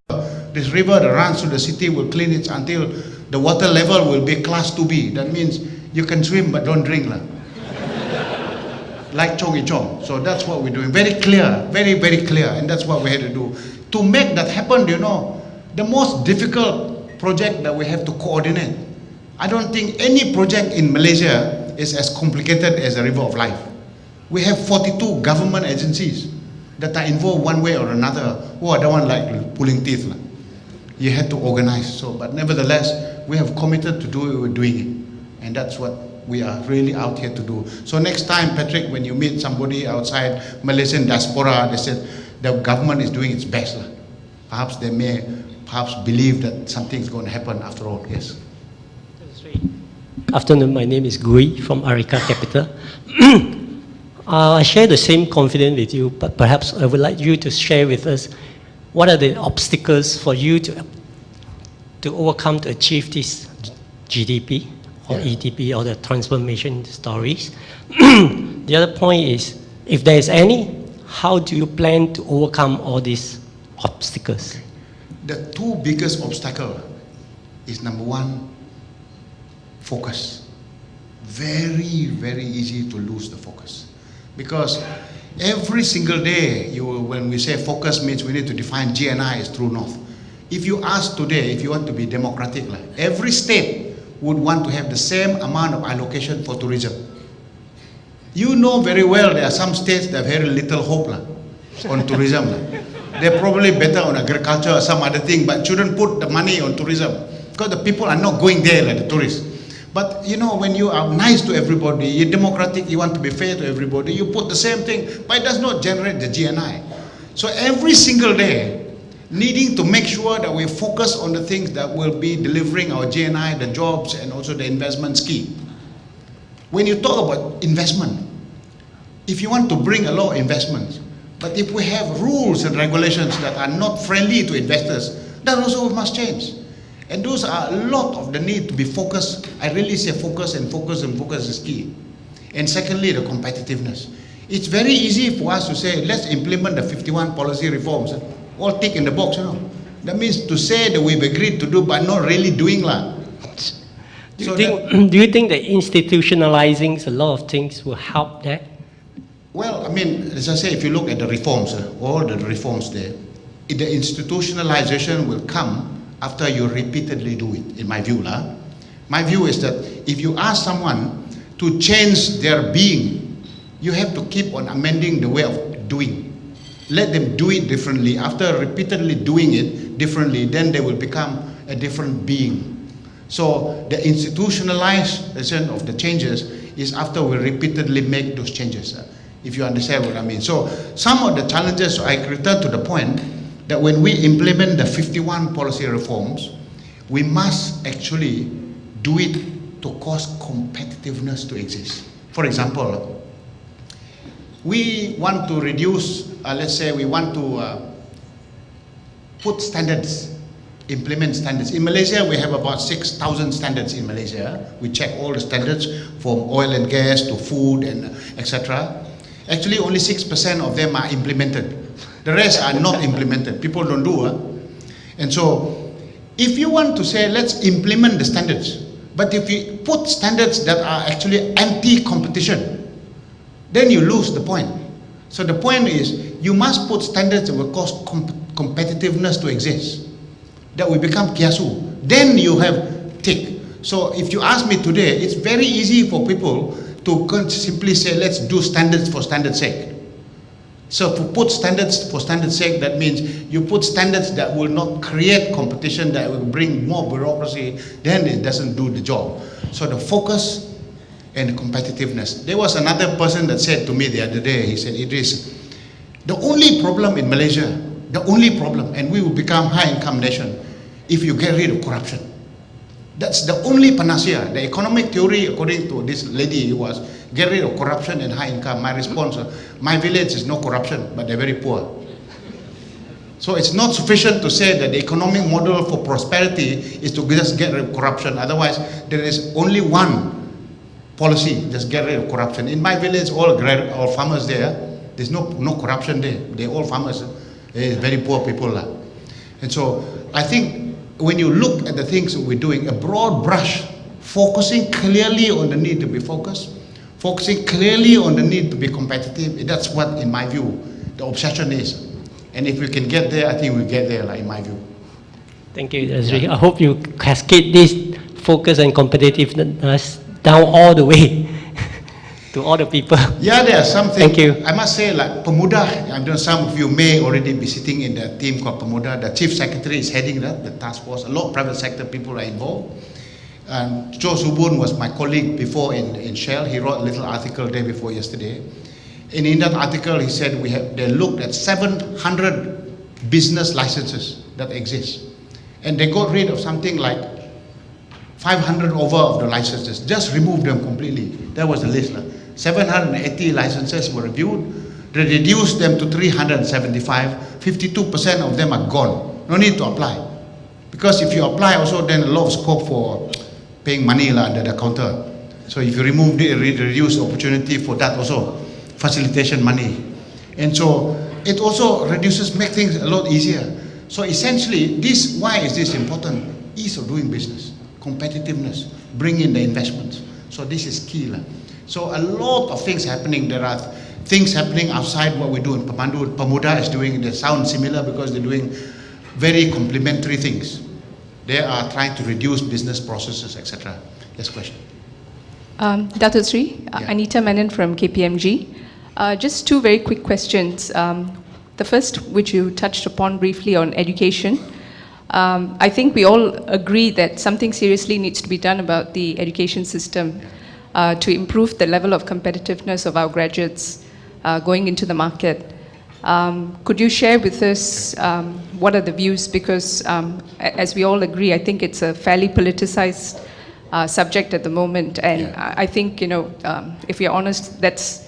This river that runs through the city will clean it until the water level will be class 2B. That means you can swim but don't drink. Like Chong Chong. So that's what we're doing. Very clear, very, very clear. And that's what we had to do. To make that happen, you know, the most difficult project that we have to coordinate. I don't think any project in Malaysia is as complicated as the River of Life. We have 42 government agencies that are involved one way or another, who are the one like pulling teeth. You had to organize. So, but nevertheless, we have committed to do it, we're doing it. And that's what we are really out here to do. So next time, Patrick, when you meet somebody outside Malaysian diaspora, they said the government is doing its best. Perhaps they may believe that something's going to happen after all. Yes. Afternoon, my name is Gui from Arika Capital. I share the same confidence with you, but perhaps I would like you to share with us what are the obstacles for you to overcome to achieve this GDP or ETP or the transformation stories. The other point is, if there is any, how do you plan to overcome all these obstacles? The two biggest obstacles is number one, focus. Very, very easy to lose the focus. Because every single day, when we say focus means we need to define GNI as true north. If you ask today, if you want to be democratic, every state would want to have the same amount of allocation for tourism. You know very well there are some states that have very little hope on tourism. They're probably better on agriculture or some other thing, but shouldn't put the money on tourism because the people are not going there like the tourists. But you know, when you are nice to everybody, you're democratic, you want to be fair to everybody, you put the same thing, but it does not generate the GNI. So every single day, needing to make sure that we focus on the things that will be delivering our GNI, the jobs, and also the investment scheme. When you talk about investment, if you want to bring a lot of investments, but if we have rules and regulations that are not friendly to investors, that also must change. And those are a lot of the need to be focused. I really say focus and focus and focus is key. And secondly, the competitiveness. It's very easy for us to say, let's implement the 51 policy reforms. All tick in the box, you know. That means to say that we've agreed to do, but not really doing lah. Do you think that institutionalizing a lot of things will help that? Well, I mean, as I say, if you look at the reforms, all the reforms there, the institutionalization will come after you repeatedly do it, in my view. My view is that if you ask someone to change their being, you have to keep on amending the way of doing. Let them do it differently. After repeatedly doing it differently, then they will become a different being. So the institutionalization of the changes is after we repeatedly make those changes, if you understand what I mean. So some of the challenges, I return to the point that when we implement the 51 policy reforms, we must actually do it to cause competitiveness to exist. For example, we want to reduce, let's say we want to put standards, implement standards. In Malaysia, we have about 6,000 standards in Malaysia. We check all the standards from oil and gas to food and etc. Actually, only 6% of them are implemented. The rest are not implemented. People don't do. And so, if you want to say, let's implement the standards, but if you put standards that are actually anti-competition, then you lose the point. So the point is, you must put standards that will cause competitiveness to exist, that will become kiasu. Then you have tick. So if you ask me today, it's very easy for people to simply say, let's do standards for standard's sake. So to put standards for standard's sake, that means you put standards that will not create competition, that will bring more bureaucracy, then it doesn't do the job. So the focus and the competitiveness. There was another person that said to me the other day, he said, Idris, the only problem in Malaysia, the only problem, and we will become high-income nation if you get rid of corruption. That's the only panacea. The economic theory, according to this lady, was get rid of corruption and high income. My response, my village is no corruption, but they're very poor. So it's not sufficient to say that the economic model for prosperity is to just get rid of corruption. Otherwise, there is only one policy, just get rid of corruption. In my village, all farmers there, there's no corruption there. They're all farmers, very poor people. And so I think when you look at the things that we're doing, a broad brush, focusing clearly on the need to be focused, focusing clearly on the need to be competitive, that's what, in my view, the obsession is. And if we can get there, I think we'll get there, in my view. Thank you, Azri. I hope you cascade this focus and competitiveness down all the way to all the people. Yeah, there are some things. Thank you. I must say, like Pemuda, I know some of you may already be sitting in the team called Pemuda. The chief secretary is heading that, the task force. A lot of private sector people are involved. And Joe Subun was my colleague before in Shell. He wrote a little article day before yesterday. And in that article, he said they looked at 700 business licenses that exist. And they got rid of something like 500 over of the licenses, just removed them completely. That was the list. 780 licenses were reviewed. They reduced them to 375. 52% of them are gone. No need to apply. Because if you apply also, then a lot of scope for paying money under the counter. So if you remove it, reduce opportunity for that also, facilitation money. And so it also make things a lot easier. So essentially, why is this important? Ease of doing business, competitiveness, bring in the investments. So this is key. So a lot of things happening. There are things happening outside what we do in Pemuda is doing. They sound similar because they're doing very complementary things. They are trying to reduce business processes, etc. Yes, question. Dato Sri, Yeah. Anita Menon from KPMG. Just two very quick questions. The first, which you touched upon briefly on education. I think we all agree that something seriously needs to be done about the education system to improve the level of competitiveness of our graduates going into the market. Could you share with us what are the views? Because as we all agree, I think it's a fairly politicized subject at the moment, and Yeah. I think, if we're honest, that's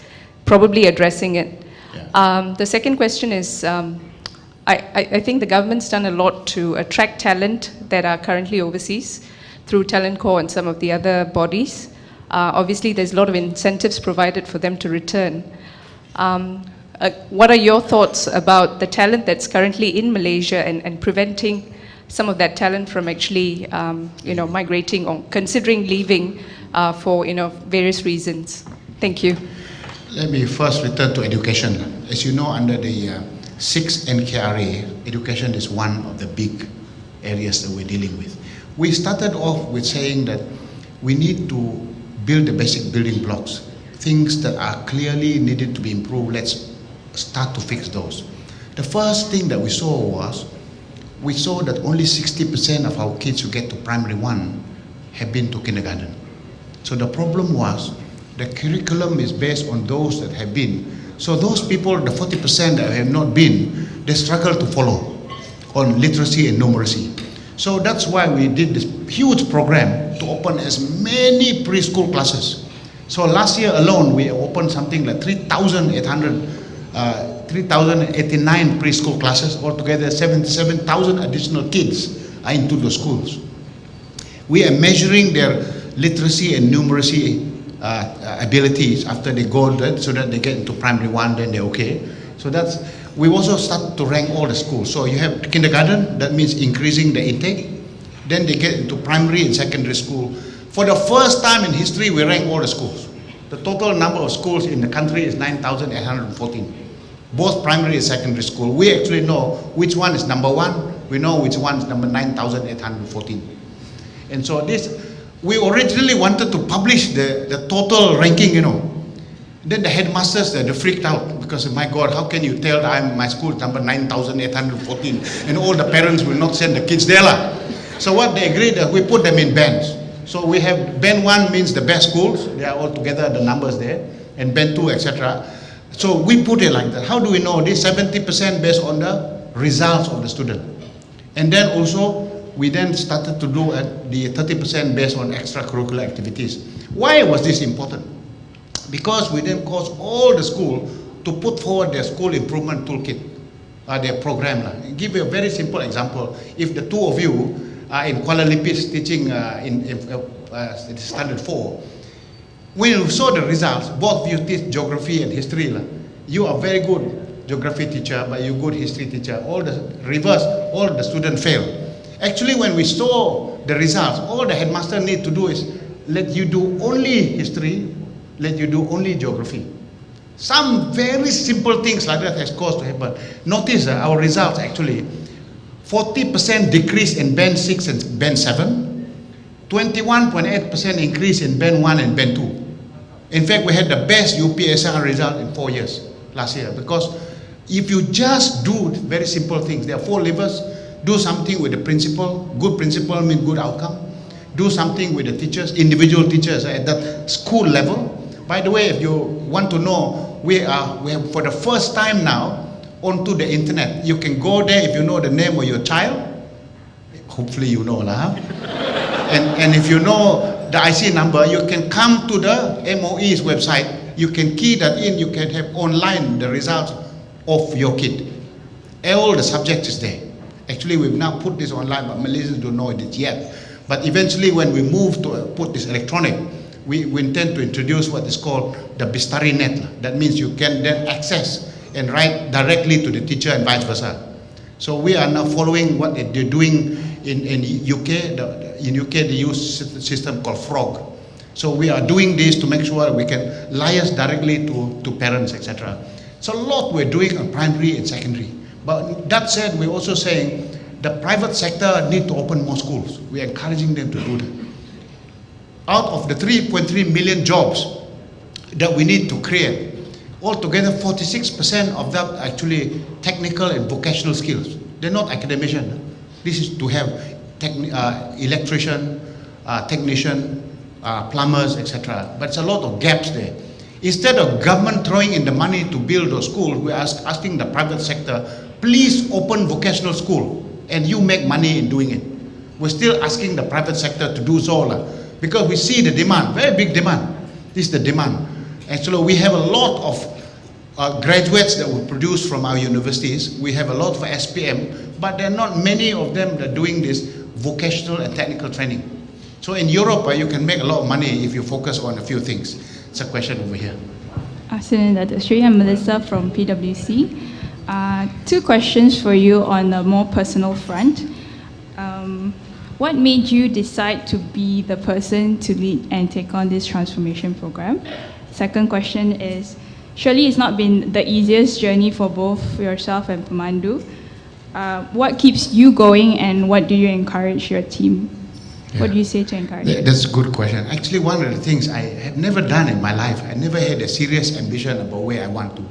probably addressing it. Yeah. The second question is, I think the government's done a lot to attract talent that are currently overseas through Talent Corps and some of the other bodies. Obviously, there's a lot of incentives provided for them to return. What are your thoughts about the talent that's currently in Malaysia and preventing some of that talent from actually, migrating or considering leaving for, various reasons? Thank you. Let me first return to education. As you know, under the 6th NKRA, education is one of the big areas that we're dealing with. We started off with saying that we need to build the basic building blocks, things that are clearly needed to be improved. Let's start to fix those. The first thing that we saw that only 60% of our kids who get to primary 1 have been to kindergarten. So the problem was the curriculum is based on those that have been. So those people, the 40% that have not been, they struggle to follow on literacy and numeracy. So that's why we did this huge program to open as many preschool classes. So last year alone, we opened something like 3,089 preschool classes. Altogether, 77,000 additional kids are into the schools. We are measuring their literacy and numeracy abilities after they go there, so that they get into primary 1, then they're okay. So we also start to rank all the schools. So you have kindergarten, that means increasing the intake. Then they get into primary and secondary school. For the first time in history, we rank all the schools. The total number of schools in the country is 9,814. Both primary and secondary school. We actually know which one is number 1. We know which one is number 9,814. And so we originally wanted to publish the total ranking, Then the headmasters, they freaked out because, my God, how can you tell that my school is number 9,814 and all the parents will not send the kids there? So what they agreed that we put them in bands. So we have band 1 means the best schools. They are all together, the numbers there. And band 2, etc. So we put it like that. How do we know this? 70% based on the results of the student. And then also, we then started to do the 30% based on extracurricular activities. Why was this important? Because we then caused all the school to put forward their school improvement toolkit, their program. I'll give you a very simple example. If the two of you are in Kuala Lumpur teaching in standard 4, when you saw the results, both of you teach geography and history. You are very good geography teacher, but you're good history teacher. All the reverse, all the students fail. Actually, when we saw the results, all the headmaster need to do is let you do only history, let you do only geography. Some very simple things like that has caused to happen. Notice our results actually, 40% decrease in band 6 and band 7, 21.8% increase in band 1 and band 2. In fact, we had the best UPSR result in 4 years last year, because if you just do very simple things, there are 4 levers. Do something with the principal. Good principal means good outcome. Do something with the teachers, individual teachers at that school level. By the way, if you want to know, we have for the first time now onto the internet. You can go there if you know the name of your child. Hopefully you know lah. And if you know the IC number, you can come to the MOE's website. You can key that in. You can have online the results of your kid. All the subjects is there. Actually, we've now put this online, but Malaysians don't know it yet. But eventually, when we move to put this electronic, we intend to introduce what is called the Bistari Net. That means you can then access and write directly to the teacher and vice versa. So we are now following what they're doing in UK. In UK, they use a system called Frog. So we are doing this to make sure we can liaise directly to parents, etc. So a lot we're doing on primary and secondary. But that said, we're also saying the private sector need to open more schools. We are encouraging them to do that. Out of the 3.3 million jobs that we need to create, altogether 46% of them are actually technical and vocational skills. They're not academician. This is to have electrician, technician, plumbers, etc. But it's a lot of gaps there. Instead of government throwing in the money to build those schools, we're asking the private sector, please open vocational school and you make money in doing it. We're still asking the private sector to do so because we see the demand, very big demand. This is the demand. And so we have a lot of graduates that we produce from our universities. We have a lot of SPM, but there are not many of them that are doing this vocational and technical training. So in Europe, you can make a lot of money if you focus on a few things. It's a question over here. Afternoon, Dr. Sri. I'm Melissa from PwC. Two questions for you on a more personal front. What made you decide to be the person to lead and take on this transformation program? Second question is, surely it's not been the easiest journey for both yourself and Pemandu. What keeps you going and what do you encourage your team? Yeah. What do you say to encourage? That's a good question. Actually, one of the things I have never done in my life, I never had a serious ambition about where I want to.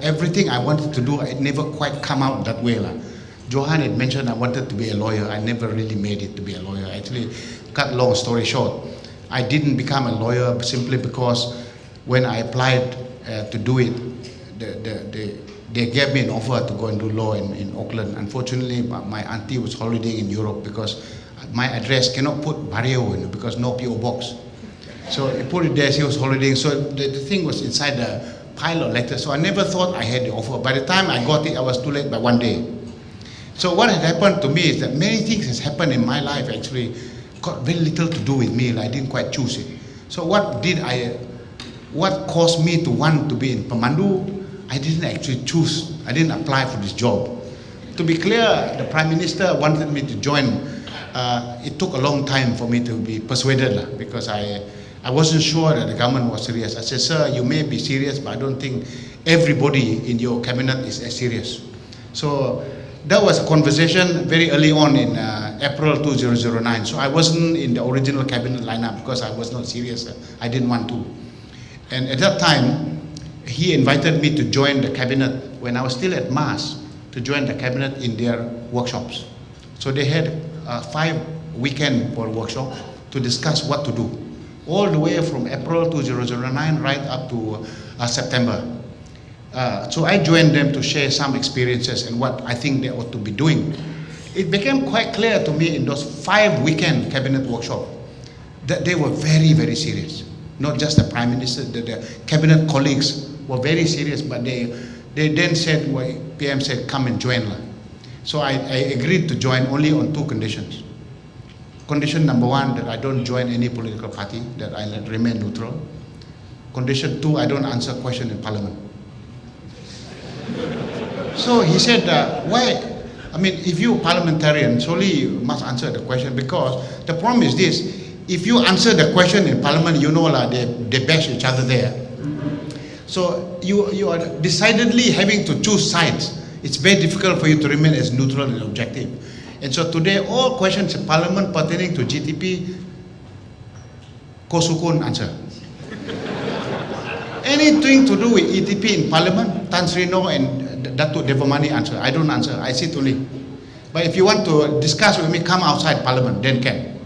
Everything I wanted to do, it never quite come out that way. Johan had mentioned I wanted to be a lawyer. I never really made it to be a lawyer. Actually, cut long story short, I didn't become a lawyer simply because when I applied to do it, they gave me an offer to go and do law in Auckland. Unfortunately, my auntie was holidaying in Europe because my address cannot put Barrio in because no PO box. So I put it there, she was holidaying. So the thing was inside the pile of letters. So I never thought I had the offer. By the time I got it, I was too late by one day. So what had happened to me is that many things has happened in my life actually got very little to do with me. I didn't quite choose it. So what caused me to want to be in Pemandu? I didn't actually choose. I didn't apply for this job. To be clear, the Prime Minister wanted me to join. It took a long time for me to be persuaded because I wasn't sure that the government was serious. I said, sir, you may be serious, but I don't think everybody in your cabinet is as serious. So that was a conversation very early on in April 2009. So I wasn't in the original cabinet lineup because I was not serious. I didn't want to. And at that time, he invited me to join the cabinet when I was still at MAS, to join the cabinet in their workshops. So they had 5 weekend for workshop to discuss what to do, all the way from April 2009 right up to September. So I joined them to share some experiences and what I think they ought to be doing. It became quite clear to me in those 5 weekend cabinet workshops that they were very, very serious. Not just the Prime Minister, the cabinet colleagues were very serious, but they then said, well, PM said, come and join. So I agreed to join only on 2 conditions. Condition number 1, that I don't join any political party, that I remain neutral. Condition 2, I don't answer questions in Parliament. So he said, why? I mean, if you're a parliamentarian, surely you must answer the question, because the problem is this, if you answer the question in Parliament, you know they bash each other there. So you are decidedly having to choose sides. It's very difficult for you to remain as neutral and objective. And so today, all questions in Parliament pertaining to GTP, Kosukun answer. Anything to do with ETP in Parliament, Tan Sri No and Datuk Devamani answer. I don't answer, I sit only. But if you want to discuss with me, come outside Parliament, then can.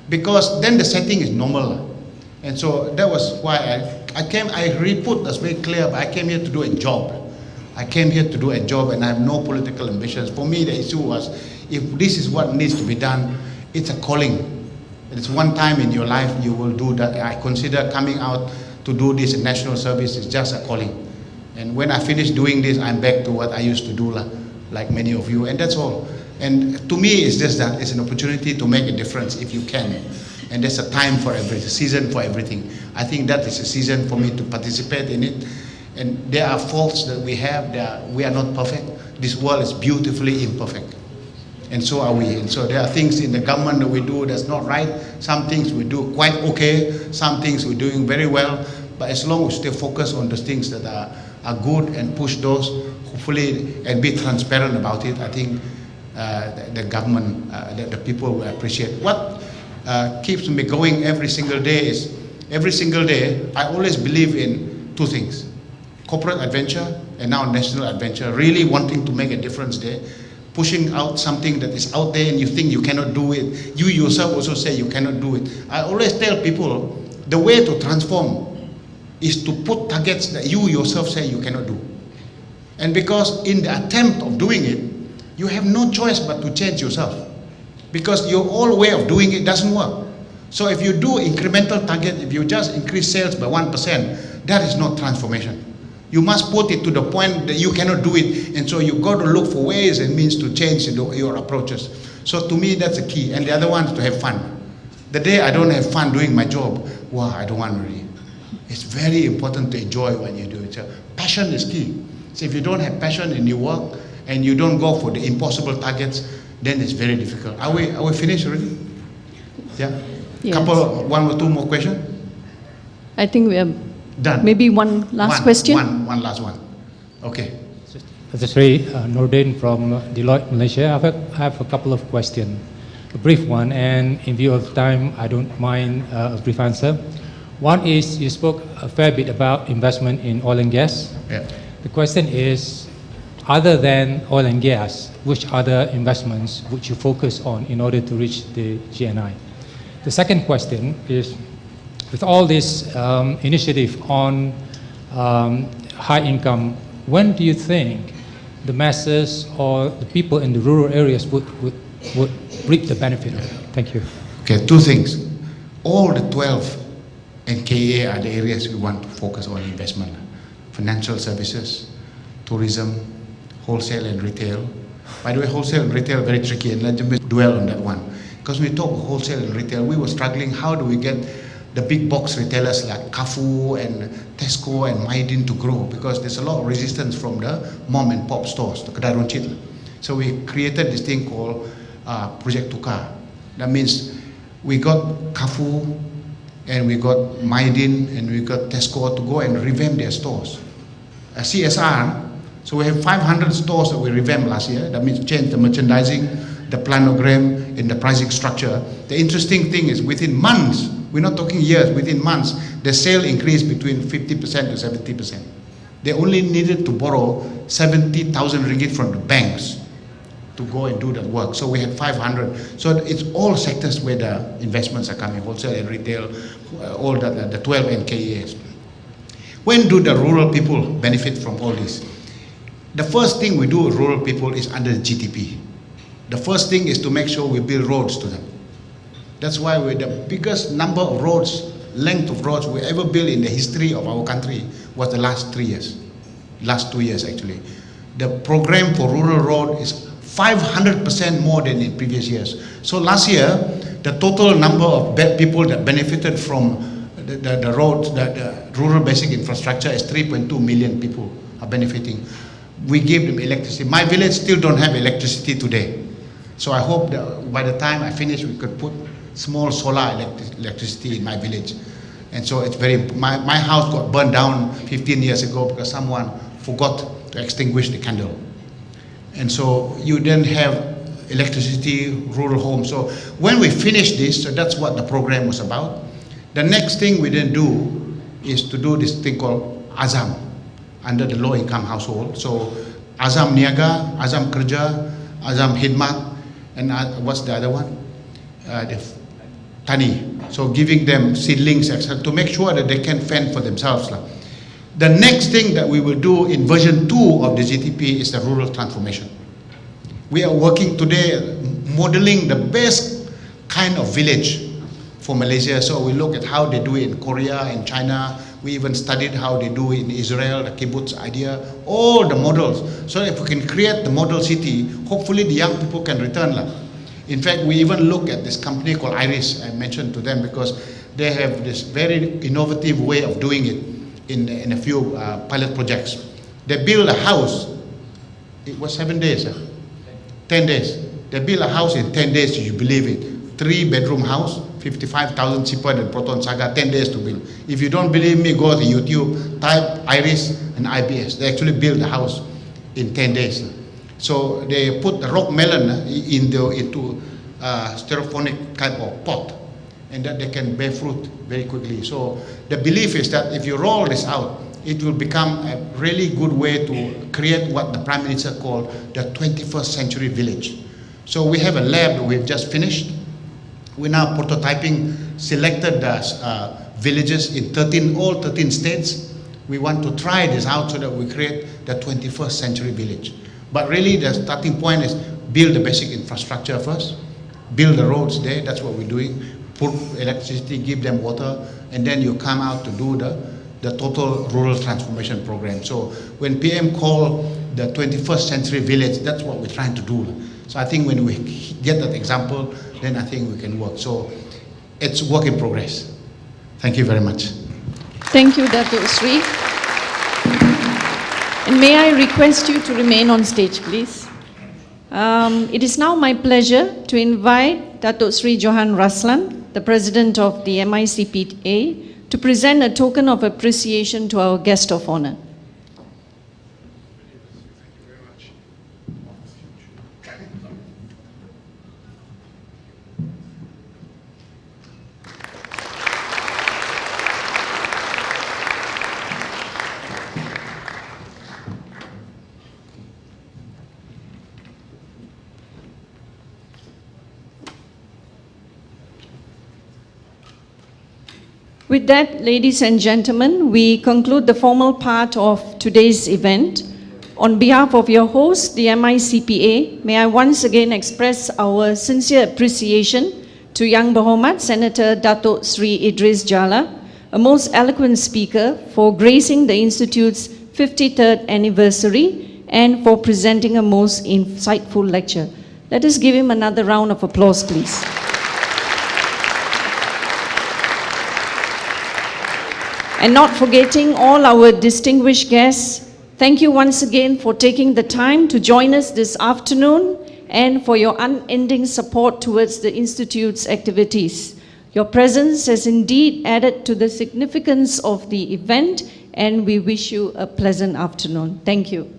Because then the setting is normal. And so that was why I re-put that's very clear, but I came here to do a job. I came here to do a job and I have no political ambitions. For me, the issue was, if this is what needs to be done, it's a calling. It's one time in your life you will do that. I consider coming out to do this in national service is just a calling. And when I finish doing this, I'm back to what I used to do, like many of you, and that's all. And to me, it's just that it's an opportunity to make a difference if you can. And there's a time for everything, a season for everything. I think that is a season for me to participate in it. And there are faults that we have, we are not perfect. This world is beautifully imperfect. And so are we. And so there are things in the government that we do that's not right. Some things we do quite okay. Some things we're doing very well. But as long as we stay focused on the things that are good and push those, hopefully, and be transparent about it, I think the government, the people will appreciate. What keeps me going every single day is, every single day, I always believe in two things: corporate adventure and now national adventure, really wanting to make a difference there, pushing out something that is out there and you think you cannot do it. You yourself also say you cannot do it. I always tell people, the way to transform is to put targets that you yourself say you cannot do. And because in the attempt of doing it, you have no choice but to change yourself. Because your old way of doing it doesn't work. So if you do incremental target, if you just increase sales by 1%, that is not transformation. You must put it to the point that you cannot do it, and so you got to look for ways and means to change your approaches. So to me, that's the key. And the other one is to have fun. The day I don't have fun doing my job, wow, I don't want to really. It's very important to enjoy when you do it. So passion is key. So if you don't have passion in your work and you don't go for the impossible targets, then it's very difficult. Are we finished already? Yeah. Yes. One or two more questions. I think we are Done. maybe one last question. One last one. Okay. Sri Nordin from Deloitte, Malaysia. I have a couple of questions. A brief one, and in view of time, I don't mind a brief answer. One is, you spoke a fair bit about investment in oil and gas. Yeah. The question is, other than oil and gas, which other investments would you focus on in order to reach the GNI? The second question is, with all this initiative on high income, when do you think the masses or the people in the rural areas would reap the benefit of it? Thank you. Okay, two things. All the 12 NKA are the areas we want to focus on investment. Financial services, tourism, wholesale and retail. By the way, wholesale and retail are very tricky, and let me dwell on that one. Because we talk wholesale and retail, we were struggling, how do we get the big box retailers like Carrefour and Tesco and Maidin to grow, because there's a lot of resistance from the mom and pop stores, the kedai runcit. So we created this thing called Project Tukar. That means we got Carrefour and we got Maidin and we got Tesco to go and revamp their stores. CSR, so we have 500 stores that we revamped last year. That means change the merchandising, the planogram, and the pricing structure. The interesting thing is within months, we're not talking years, within months, the sale increased between 50% to 70%. They only needed to borrow 70,000 ringgit from the banks to go and do that work. So we had 500. So it's all sectors where the investments are coming, wholesale and retail, all the 12 NKAs. When do the rural people benefit from all this? The first thing we do with rural people is under the GTP. The first thing is to make sure we build roads to them. That's why we're the biggest number of roads, length of roads we ever built in the history of our country was the last 3 years. Last 2 years actually. The program for rural road is 500% more than in previous years. So last year, the total number of people that benefited from the roads, the rural basic infrastructure is 3.2 million people are benefiting. We gave them electricity. My village still don't have electricity today. So I hope that by the time I finish, we could put small solar electricity in my village. And so it's very, my house got burned down 15 years ago because someone forgot to extinguish the candle. And so you then have electricity, rural homes. So when we finish this, so that's what the program was about. The next thing we then do is to do this thing called Azam under the low income household. So Azam Niaga, Azam Kerja, Azam Hidmat, and what's the other one? The Tani. So giving them seedlings, etc., to make sure that they can fend for themselves. The next thing that we will do in version 2 of the GTP is the rural transformation. We are working today modeling the best kind of village for Malaysia. So we look at how they do it in Korea and China. We even studied how they do it in Israel, the kibbutz idea, all the models. So if we can create the model city, hopefully the young people can return. In fact, we even look at this company called Iris, I mentioned to them, because they have this very innovative way of doing it in a few pilot projects. They build a house, it was 7 days, 10 days. They build a house in 10 days, you believe it. 3-bedroom house, 55,000 cheaper than Proton Saga, 10 days to build. If you don't believe me, go to YouTube, type Iris and IBS. They actually build the house in 10 days. So they put the rock melon into styrofoamic type of pot, and that they can bear fruit very quickly. So the belief is that if you roll this out, it will become a really good way to create what the Prime Minister called the 21st century village. So we have a lab that we've just finished. We're now prototyping selected villages in all 13 states. We want to try this out so that we create the 21st century village. But really the starting point is build the basic infrastructure first, build the roads there, that's what we're doing, put electricity, give them water, and then you come out to do the total rural transformation program. So when PM called the 21st century village, that's what we're trying to do. So I think when we get that example, then I think we can work. So it's work in progress. Thank you very much. Thank you, Datuk Sri. And may I request you to remain on stage, please. It is now my pleasure to invite Datuk Sri Johan Raslan, the President of the MICPA, to present a token of appreciation to our guest of honor. With that, ladies and gentlemen, we conclude the formal part of today's event. On behalf of your host, the MICPA, may I once again express our sincere appreciation to Yang Berhormat Senator Datuk Sri Idris Jala, a most eloquent speaker, for gracing the Institute's 53rd anniversary and for presenting a most insightful lecture. Let us give him another round of applause, please. And not forgetting all our distinguished guests, thank you once again for taking the time to join us this afternoon and for your unending support towards the Institute's activities. Your presence has indeed added to the significance of the event, and we wish you a pleasant afternoon. Thank you.